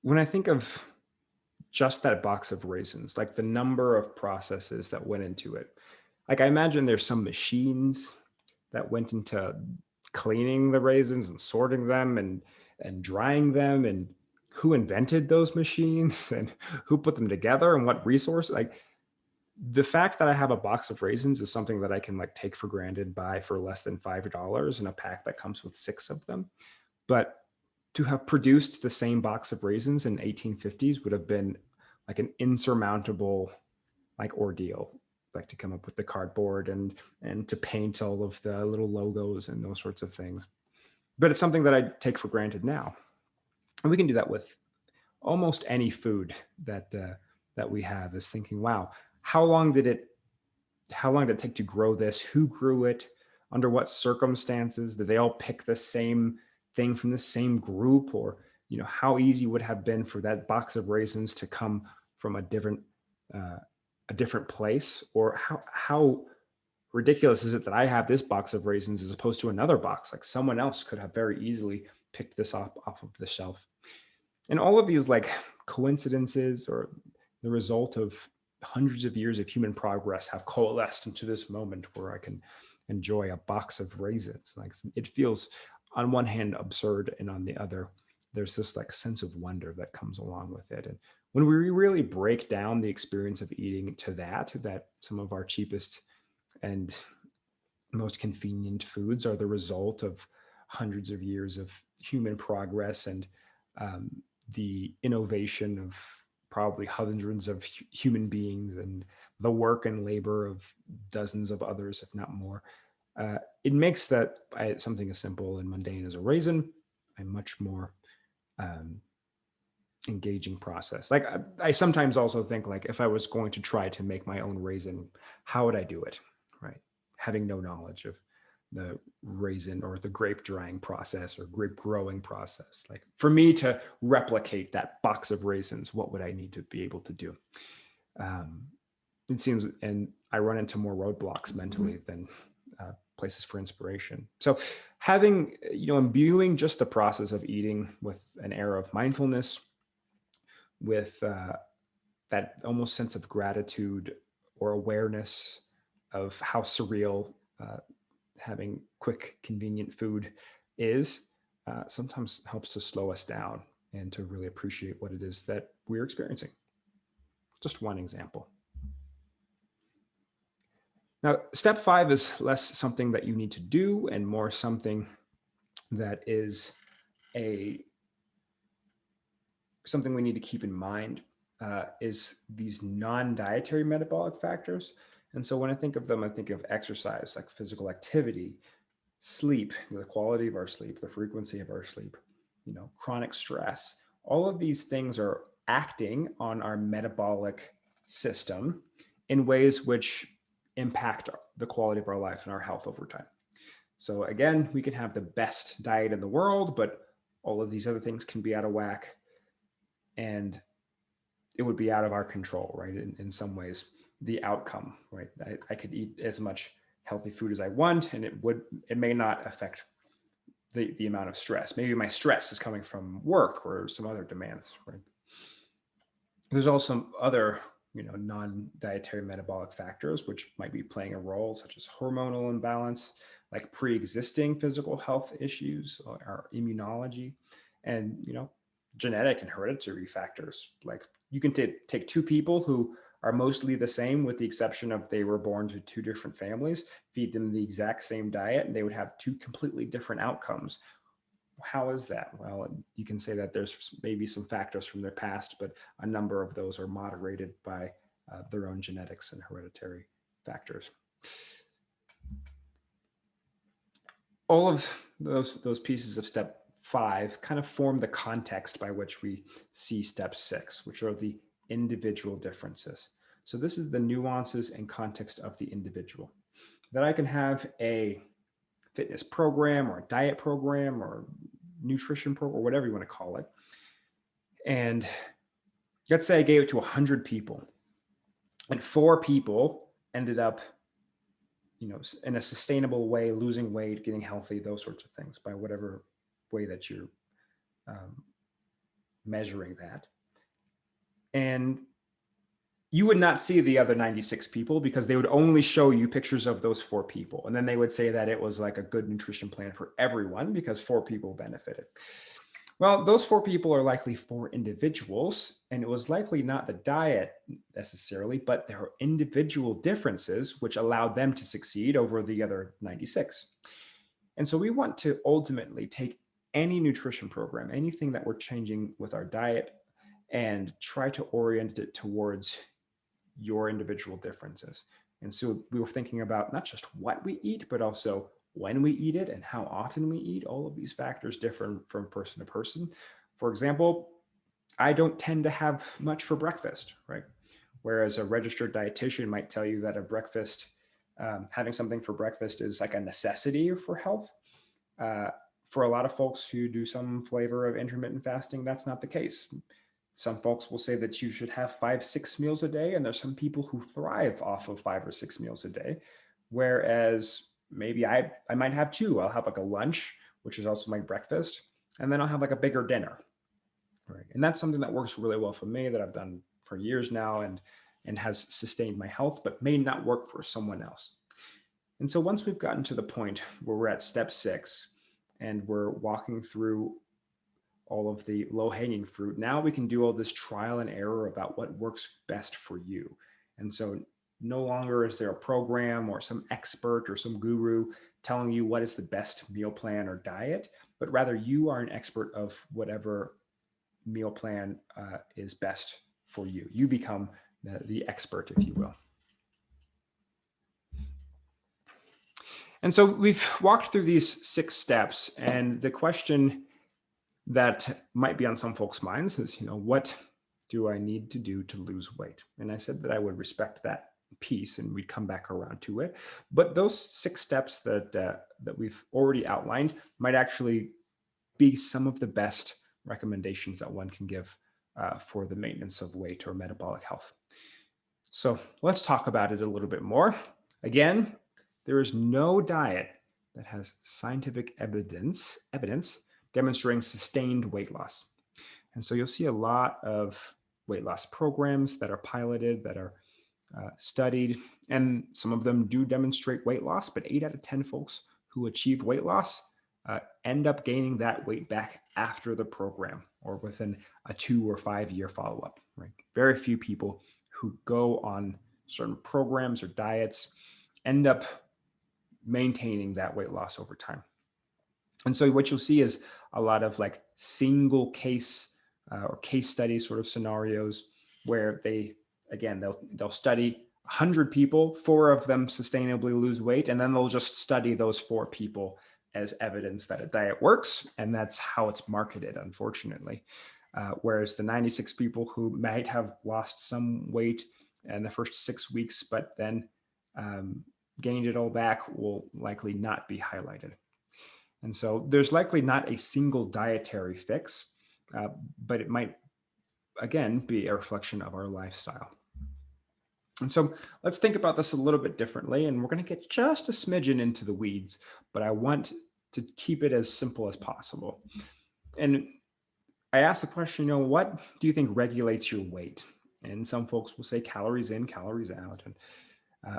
when I think of just that box of raisins, like the number of processes that went into it, like I imagine there's some machines that went into cleaning the raisins and sorting them and drying them, and who invented those machines and who put them together and what resource. Like the fact that I have a box of raisins is something that I can like take for granted, buy for less than $5 in a pack that comes with 6 of them. But to have produced the same box of raisins in 1850s would have been like an insurmountable like ordeal, like to come up with the cardboard and to paint all of the little logos and those sorts of things. But it's something that I take for granted now. And we can do that with almost any food that that we have, is thinking, wow, how long did it take to grow this? Who grew it? Under what circumstances? Did they all pick the same thing from the same group? Or, you know, how easy would it have been for that box of raisins to come from a different place? Or how ridiculous is it that I have this box of raisins as opposed to another box? Like someone else could have very easily picked this off of the shelf. And all of these like coincidences or the result of hundreds of years of human progress have coalesced into this moment where I can enjoy a box of raisins. Like it feels on one hand absurd, and on the other, there's this like sense of wonder that comes along with it. And when we really break down the experience of eating to that some of our cheapest and most convenient foods are the result of hundreds of years of human progress and the innovation of probably hundreds of human beings and the work and labor of dozens of others, if not more. It makes that something as simple and mundane as a raisin a much more engaging process. Like I sometimes also think, like, if I was going to try to make my own raisin, how would I do it? Right. Having no knowledge of the raisin or the grape drying process or grape growing process. Like for me to replicate that box of raisins, what would I need to be able to do? It seems, and I run into more roadblocks mentally than places for inspiration. So having, imbuing just the process of eating with an air of mindfulness, with that almost sense of gratitude or awareness of how surreal having quick, convenient food is, sometimes helps to slow us down and to really appreciate what it is that we're experiencing. Just one example. Now, step 5 is less something that you need to do and more something that is something we need to keep in mind, is these non-dietary metabolic factors. And so when I think of them, I think of exercise, like physical activity, sleep, the quality of our sleep, the frequency of our sleep, chronic stress. All of these things are acting on our metabolic system in ways which impact the quality of our life and our health over time. So again, we can have the best diet in the world, but all of these other things can be out of whack, and it would be out of our control, right? In some ways, the outcome, right? I could eat as much healthy food as I want, and it may not affect the amount of stress. Maybe my stress is coming from work or some other demands, right? There's also some other, non-dietary metabolic factors, which might be playing a role, such as hormonal imbalance, like pre-existing physical health issues or immunology, and, genetic and hereditary factors. Like you can take two people who are mostly the same, with the exception of they were born to two different families, feed them the exact same diet, and they would have two completely different outcomes. How is that? Well, you can say that there's maybe some factors from their past, but a number of those are moderated by their own genetics and hereditary factors. All of those pieces of step 5 kind of form the context by which we see step 6, which are the individual differences. So this is the nuances and context of the individual. That I can have a fitness program or a diet program or nutrition program or whatever you want to call it. And let's say I gave it to 100 people, and 4 people ended up, in a sustainable way, losing weight, getting healthy, those sorts of things, by whatever way that you're measuring that. And you would not see the other 96 people because they would only show you pictures of those 4 people. And then they would say that it was like a good nutrition plan for everyone because 4 people benefited. Well, those 4 people are likely 4 individuals, and it was likely not the diet necessarily, but their individual differences, which allowed them to succeed over the other 96. And so we want to ultimately take any nutrition program, anything that we're changing with our diet, and try to orient it towards your individual differences. And so we were thinking about not just what we eat, but also when we eat it and how often we eat. All of these factors differ from person to person. For example, I don't tend to have much for breakfast, right? Whereas a registered dietitian might tell you that a breakfast, having something for breakfast is like a necessity for health. For a lot of folks who do some flavor of intermittent fasting, that's not the case. Some folks will say that you should have 5-6 meals a day, and there's some people who thrive off of 5 or 6 meals a day. Whereas maybe I might have 2. I'll have like a lunch, which is also my breakfast, and then I'll have like a bigger dinner. Right. And that's something that works really well for me, that I've done for years now and has sustained my health, but may not work for someone else. And so once we've gotten to the point where we're at step 6 and we're walking through all of the low-hanging fruit, now we can do all this trial and error about what works best for you. And so no longer is there a program or some expert or some guru telling you what is the best meal plan or diet, but rather you are an expert of whatever meal plan is best for you. You become the expert, if you will. And so we've walked through these 6 steps, and the question that might be on some folks' minds is, what do I need to do to lose weight? And I said that I would respect that piece and we'd come back around to it. But those 6 steps that we've already outlined might actually be some of the best recommendations that one can give for the maintenance of weight or metabolic health. So let's talk about it a little bit more. Again, there is no diet that has scientific evidence demonstrating sustained weight loss. And so you'll see a lot of weight loss programs that are piloted, that are studied, and some of them do demonstrate weight loss, but 8 out of 10 folks who achieve weight loss end up gaining that weight back after the program or within a 2 or 5 year follow-up, right? Very few people who go on certain programs or diets end up maintaining that weight loss over time. And so what you'll see is a lot of like single case or case study sort of scenarios where they'll study 100 people, 4 of them sustainably lose weight, and then they'll just study those 4 people as evidence that a diet works, and that's how it's marketed, unfortunately. Whereas the 96 people who might have lost some weight in the first 6 weeks, but then gaining it all back will likely not be highlighted. And so there's likely not a single dietary fix, but it might, again, be a reflection of our lifestyle. And so let's think about this a little bit differently, and we're going to get just a smidgen into the weeds, but I want to keep it as simple as possible. And I asked the question, what do you think regulates your weight? And some folks will say calories in, calories out. And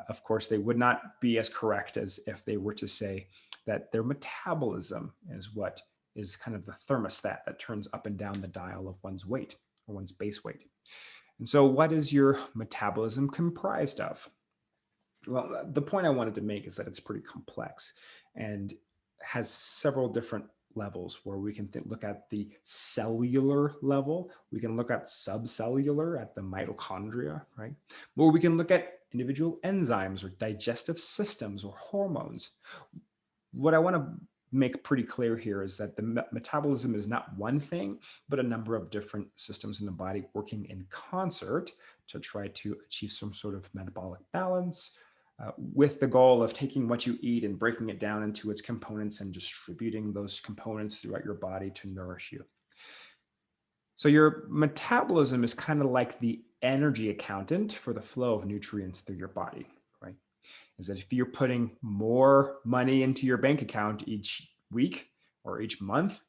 of course, they would not be as correct as if they were to say that their metabolism is what is kind of the thermostat that turns up and down the dial of one's weight or one's base weight. And so what is your metabolism comprised of? Well, the point I wanted to make is that it's pretty complex and has several different levels where we can look at the cellular level. We can look at subcellular at the mitochondria, right? Or we can look at individual enzymes or digestive systems or hormones. What I want to make pretty clear here is that the metabolism is not one thing, but a number of different systems in the body working in concert to try to achieve some sort of metabolic balance, with the goal of taking what you eat and breaking it down into its components and distributing those components throughout your body to nourish you. So your metabolism is kind of like the energy accountant for the flow of nutrients through your body, right? Is that if you're putting more money into your bank account each week or each month,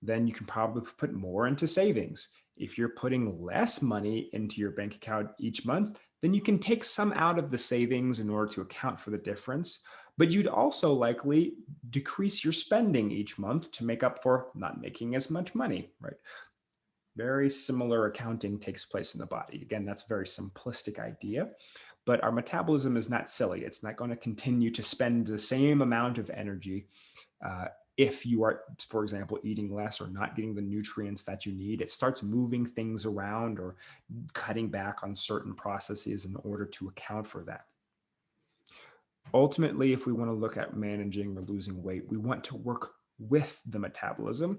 then you can probably put more into savings. If you're putting less money into your bank account each month, then you can take some out of the savings in order to account for the difference. But you'd also likely decrease your spending each month to make up for not making as much money, right? Very similar accounting takes place in the body. Again, that's a very simplistic idea, but our metabolism is not silly. It's not going to continue to spend the same amount of energy if you are, for example, eating less or not getting the nutrients that you need. It starts moving things around or cutting back on certain processes in order to account for that. Ultimately, if we want to look at managing or losing weight, we want to work with the metabolism.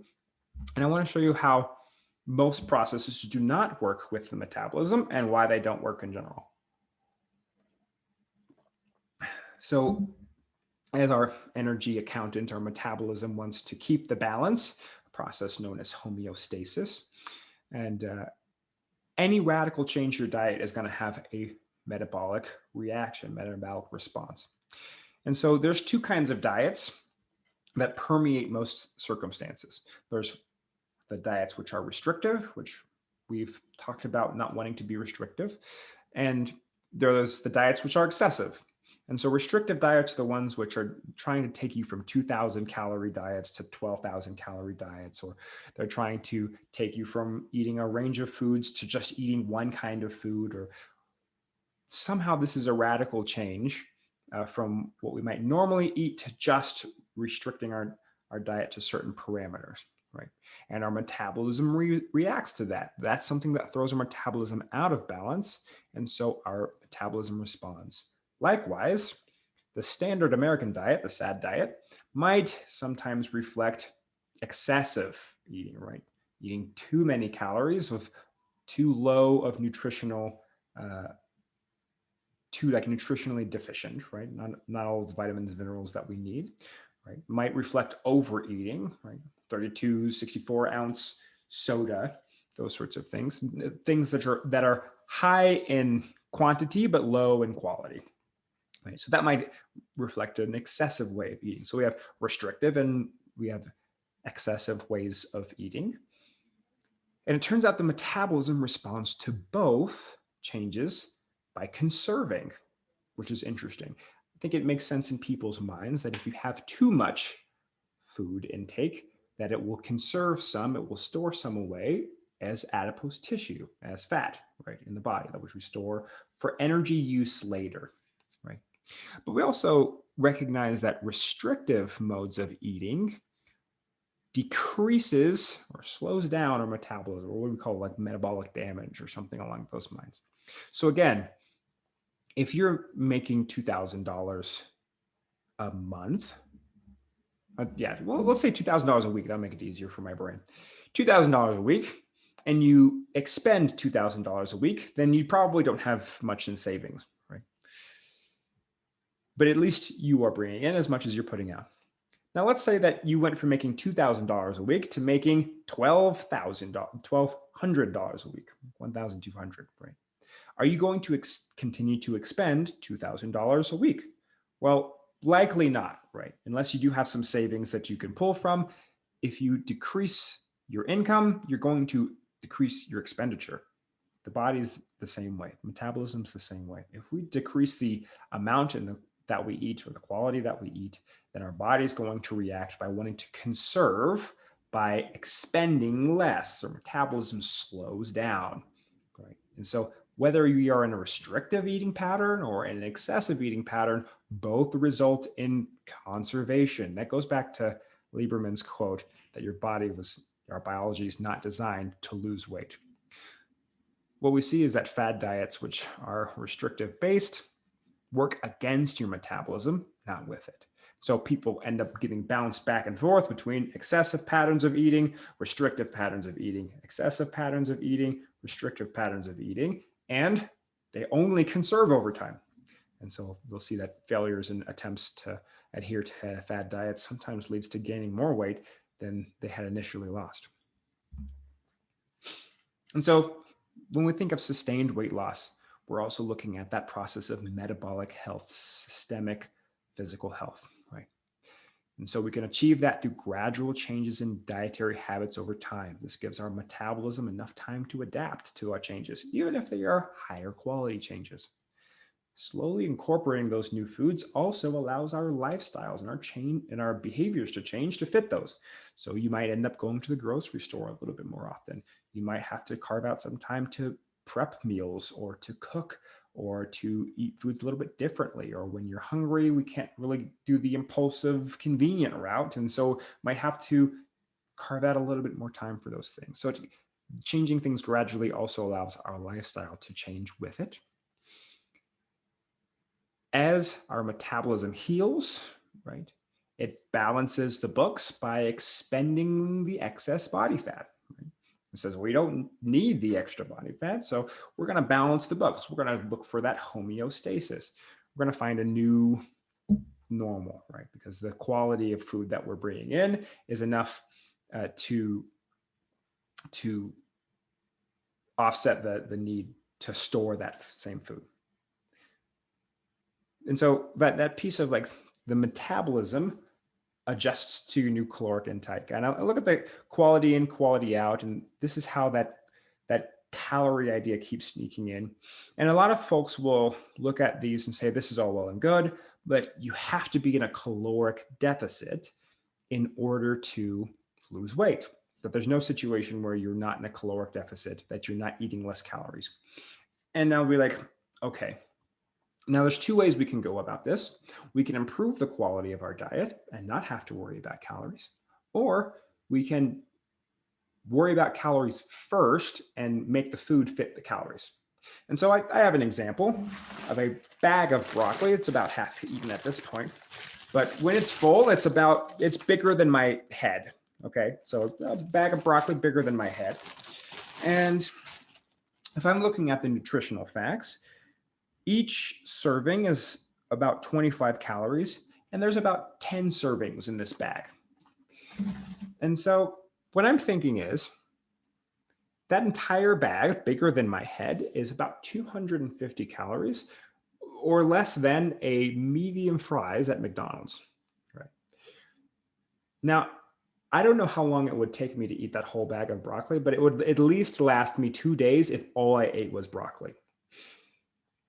And I want to show you how most processes do not work with the metabolism and why they don't work in general. So as our energy accountant, our metabolism wants to keep the balance, a process known as homeostasis. And any radical change to your diet is going to have a metabolic reaction, metabolic response. And so there's two kinds of diets that permeate most circumstances. There's the diets which are restrictive, which we've talked about not wanting to be restrictive. And there's the diets which are excessive. And so restrictive diets are the ones which are trying to take you from 2,000 calorie diets to 12,000 calorie diets, or they're trying to take you from eating a range of foods to just eating one kind of food, or somehow this is a radical change from what we might normally eat to just restricting our diet to certain parameters, right? And our metabolism reacts to that. That's something that throws our metabolism out of balance. And so our metabolism responds. Likewise, the standard American diet, the SAD diet, might sometimes reflect excessive eating, right? Eating too many calories with too low of nutritional, too nutritionally deficient, right? Not all of the vitamins and minerals that we need, right? Might reflect overeating, right? 32, 64 ounce soda, those sorts of things, things that are high in quantity but low in quality. Right? So that might reflect an excessive way of eating. So we have restrictive and we have excessive ways of eating. And it turns out the metabolism responds to both changes by conserving, which is interesting. I think it makes sense in people's minds that if you have too much food intake, that it will conserve some, it will store some away as adipose tissue, as fat, right, in the body, that which we store for energy use later. But we also recognize that restrictive modes of eating decreases or slows down our metabolism, or what we call like metabolic damage or something along those lines. So again, if you're making $2,000 a month, let's say $2,000 a week, that'll make it easier for my brain. $2,000 a week, and you expend $2,000 a week, then you probably don't have much in savings. but at least you are bringing in as much as you're putting out. Now, let's say that you went from making $2,000 a week to making $1,200 a week, 1,200, right? Are you going to continue to expend $2,000 a week? Well, likely not, right? Unless you do have some savings that you can pull from. If you decrease your income, you're going to decrease your expenditure. The body's the same way. Metabolism's the same way. If we decrease the amount that we eat or the quality that we eat, then our body's going to react by wanting to conserve by expending less, or metabolism slows down, right? And so whether you are in a restrictive eating pattern or an excessive eating pattern, both result in conservation. That goes back to Lieberman's quote that our biology is not designed to lose weight. What we see is that fad diets, which are restrictive based, work against your metabolism, not with it. So people end up getting bounced back and forth between excessive patterns of eating, restrictive patterns of eating, excessive patterns of eating, restrictive patterns of eating, and they only conserve over time. And so we'll see that failures in attempts to adhere to fad diets sometimes leads to gaining more weight than they had initially lost. And so when we think of sustained weight loss, we're also looking at that process of metabolic health, systemic physical health, right? And so we can achieve that through gradual changes in dietary habits over time. This gives our metabolism enough time to adapt to our changes, even if they are higher quality changes. Slowly incorporating those new foods also allows our lifestyles and our behaviors to change to fit those. So you might end up going to the grocery store a little bit more often. You might have to carve out some time to prep meals or to cook or to eat foods a little bit differently. Or when you're hungry, we can't really do the impulsive, convenient route. And so might have to carve out a little bit more time for those things. So changing things gradually also allows our lifestyle to change with it. As our metabolism heals, right, it balances the books by expending the excess body fat. Right? It says we don't need the extra body fat, so we're going to balance the books. We're going to look for that homeostasis. We're going to find a new normal, right? Because the quality of food that we're bringing in is enough to offset the need to store that same food. And so that piece of like the metabolism adjusts to your new caloric intake. And I look at the quality in, quality out, and this is how that calorie idea keeps sneaking in. And a lot of folks will look at these and say, this is all well and good, but you have to be in a caloric deficit in order to lose weight. So there's no situation where you're not in a caloric deficit, that you're not eating less calories. And I'll be like, okay. Now, there's two ways we can go about this. We can improve the quality of our diet and not have to worry about calories, or we can worry about calories first and make the food fit the calories. And so I have an example of a bag of broccoli. It's about half eaten at this point, but when it's full, it's bigger than my head. Okay, so a bag of broccoli bigger than my head. And if I'm looking at the nutritional facts, each serving is about 25 calories, and there's about 10 servings in this bag. And so what I'm thinking is that entire bag, bigger than my head, is about 250 calories, or less than a medium fries at McDonald's. Right? Now, I don't know how long it would take me to eat that whole bag of broccoli, but it would at least last me 2 days if all I ate was broccoli.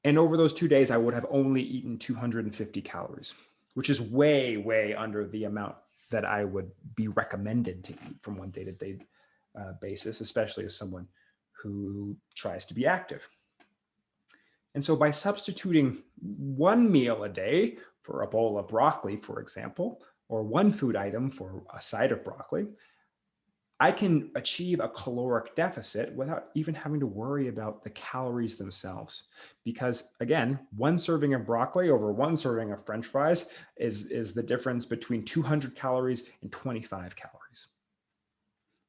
And over those 2 days, I would have only eaten 250 calories, which is way, way under the amount that I would be recommended to eat from one day-to-day basis, especially as someone who tries to be active. And so by substituting one meal a day for a bowl of broccoli, for example, or one food item for a side of broccoli, I can achieve a caloric deficit without even having to worry about the calories themselves. Because again, one serving of broccoli over one serving of French fries is the difference between 200 calories and 25 calories.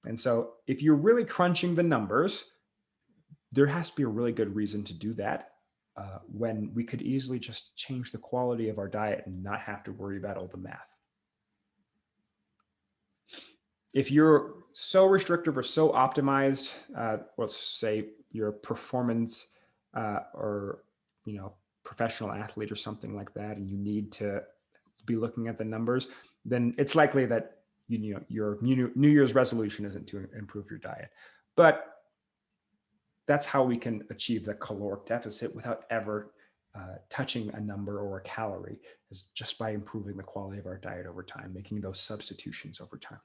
And so if you're really crunching the numbers, there has to be a really good reason to do that when we could easily just change the quality of our diet and not have to worry about all the math. If you're so restrictive or so optimized, let's say you're a performance or professional athlete or something like that, and you need to be looking at the numbers, then it's likely that your New Year's resolution isn't to improve your diet. But that's how we can achieve the caloric deficit without ever touching a number or a calorie, is just by improving the quality of our diet over time, making those substitutions over time.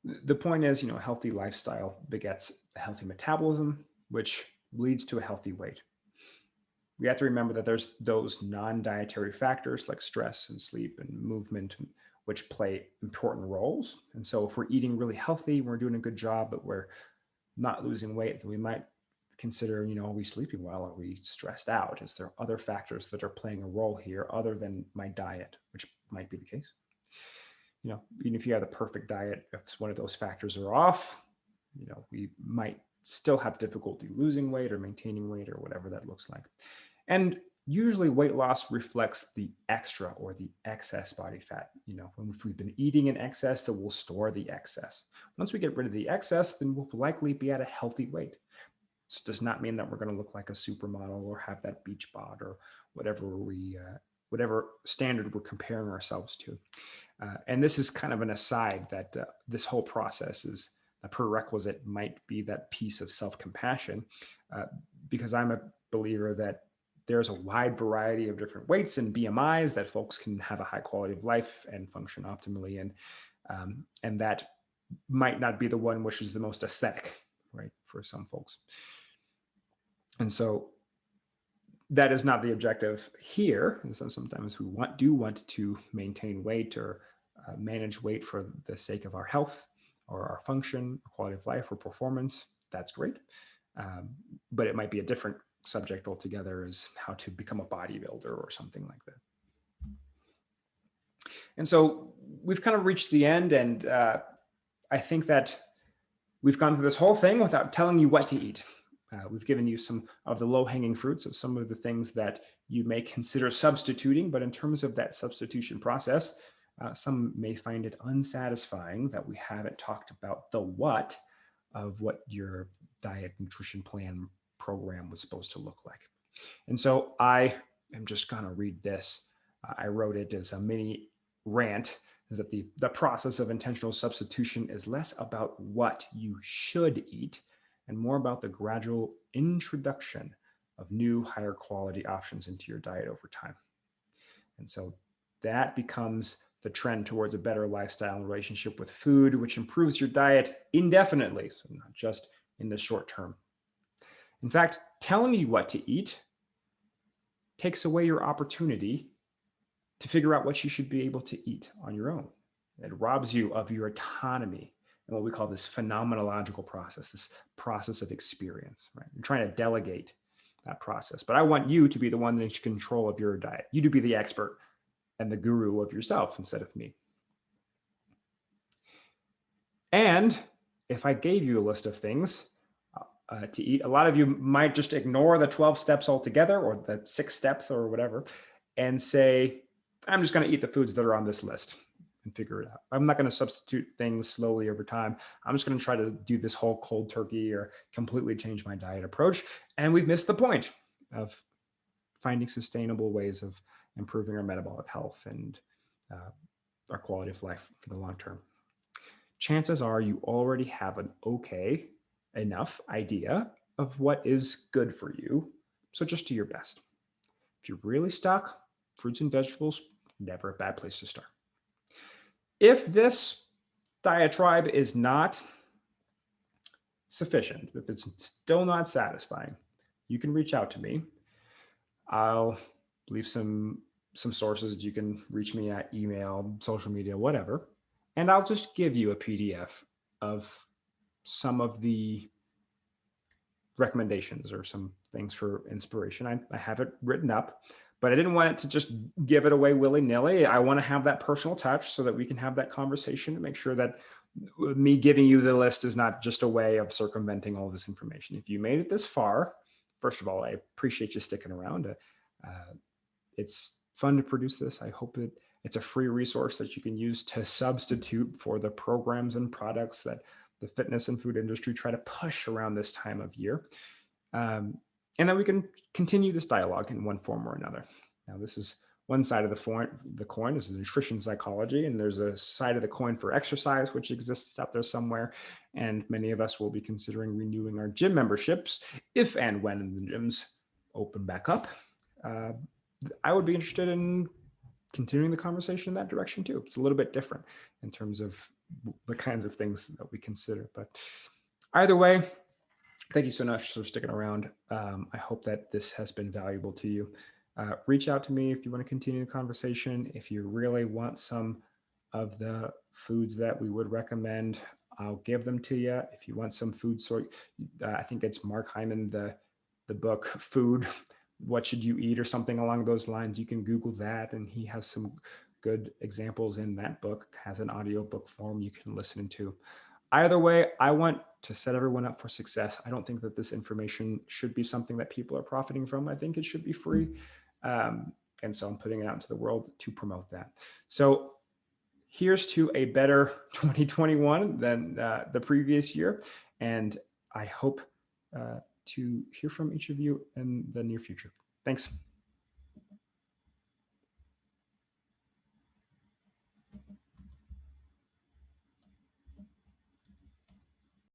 The point is, a healthy lifestyle begets a healthy metabolism, which leads to a healthy weight. We have to remember that there's those non-dietary factors like stress and sleep and movement, which play important roles. And so if we're eating really healthy, we're doing a good job, but we're not losing weight, then we might consider, are we sleeping well? Are we stressed out? Is there other factors that are playing a role here other than my diet, which might be the case? Even if you have the perfect diet, if one of those factors are off, we might still have difficulty losing weight or maintaining weight or whatever that looks like. And usually weight loss reflects the extra or the excess body fat. If we've been eating in excess, then we'll store the excess. Once we get rid of the excess, then we'll likely be at a healthy weight. This does not mean that we're going to look like a supermodel or have that beach bod or whatever standard we're comparing ourselves to. And this is kind of an aside that this whole process is a prerequisite, might be that piece of self-compassion, because I'm a believer that there's a wide variety of different weights and BMIs that folks can have a high quality of life and function optimally. And that might not be the one which is the most aesthetic, right, for some folks. And so that is not the objective here. And so sometimes we do want to maintain weight or manage weight for the sake of our health or our function, quality of life, or performance. That's great. But it might be a different subject altogether, as how to become a bodybuilder or something like that. And so we've kind of reached the end, and I think that we've gone through this whole thing without telling you what to eat. We've given you some of the low-hanging fruits of some of the things that you may consider substituting, but in terms of that substitution process, some may find it unsatisfying that we haven't talked about the what of what your diet nutrition plan program was supposed to look like. And so I am just going to read this. I wrote it as a mini rant, is that the process of intentional substitution is less about what you should eat and more about the gradual introduction of new, higher quality options into your diet over time. And so that becomes the trend towards a better lifestyle and relationship with food, which improves your diet indefinitely, so not just in the short term. In fact, telling you what to eat takes away your opportunity to figure out what you should be able to eat on your own. It robs you of your autonomy and what we call this phenomenological process, this process of experience, right? You're trying to delegate that process. But I want you to be the one that's in control of your diet, you to be the expert and the guru of yourself instead of me. And if I gave you a list of things to eat, a lot of you might just ignore the 12 steps altogether or the 6 steps or whatever and say, I'm just going to eat the foods that are on this list and figure it out. I'm not going to substitute things slowly over time. I'm just going to try to do this whole cold turkey or completely change my diet approach. And we've missed the point of finding sustainable ways of improving our metabolic health and our quality of life for the long term. Chances are you already have an okay enough idea of what is good for you. So just do your best. If you're really stuck, fruits and vegetables, never a bad place to start. If this diatribe is not sufficient, if it's still not satisfying, you can reach out to me. I'll leave some sources that you can reach me at: email, social media, whatever. And I'll just give you a PDF of some of the recommendations or some things for inspiration. I have it written up, but I didn't want it to just give it away willy-nilly. I want to have that personal touch so that we can have that conversation and make sure that me giving you the list is not just a way of circumventing all this information. If you made it this far, first of all, I appreciate you sticking around. It's fun to produce this. I hope that it's a free resource that you can use to substitute for the programs and products that the fitness and food industry try to push around this time of year. And that we can continue this dialogue in one form or another. Now, this is one side of the coin is nutrition psychology, and there's a side of the coin for exercise, which exists out there somewhere. And many of us will be considering renewing our gym memberships if and when the gyms open back up. I would be interested in continuing the conversation in that direction too. It's a little bit different in terms of the kinds of things that we consider. But either way, thank you so much for sticking around. I hope that this has been valuable to you. Reach out to me if you want to continue the conversation. If you really want some of the foods that we would recommend, I'll give them to you. If you want some food sort, I think it's Mark Hyman, the book Food, What Should You Eat, or something along those lines. You can Google that, and he has some good examples in that book. Has an audiobook form you can listen to. Either way, I want to set everyone up for success. I don't think that this information should be something that people are profiting from. I think it should be free. And so I'm putting it out into the world to promote that. So here's to a better 2021 than the previous year. And I hope to hear from each of you in the near future. Thanks.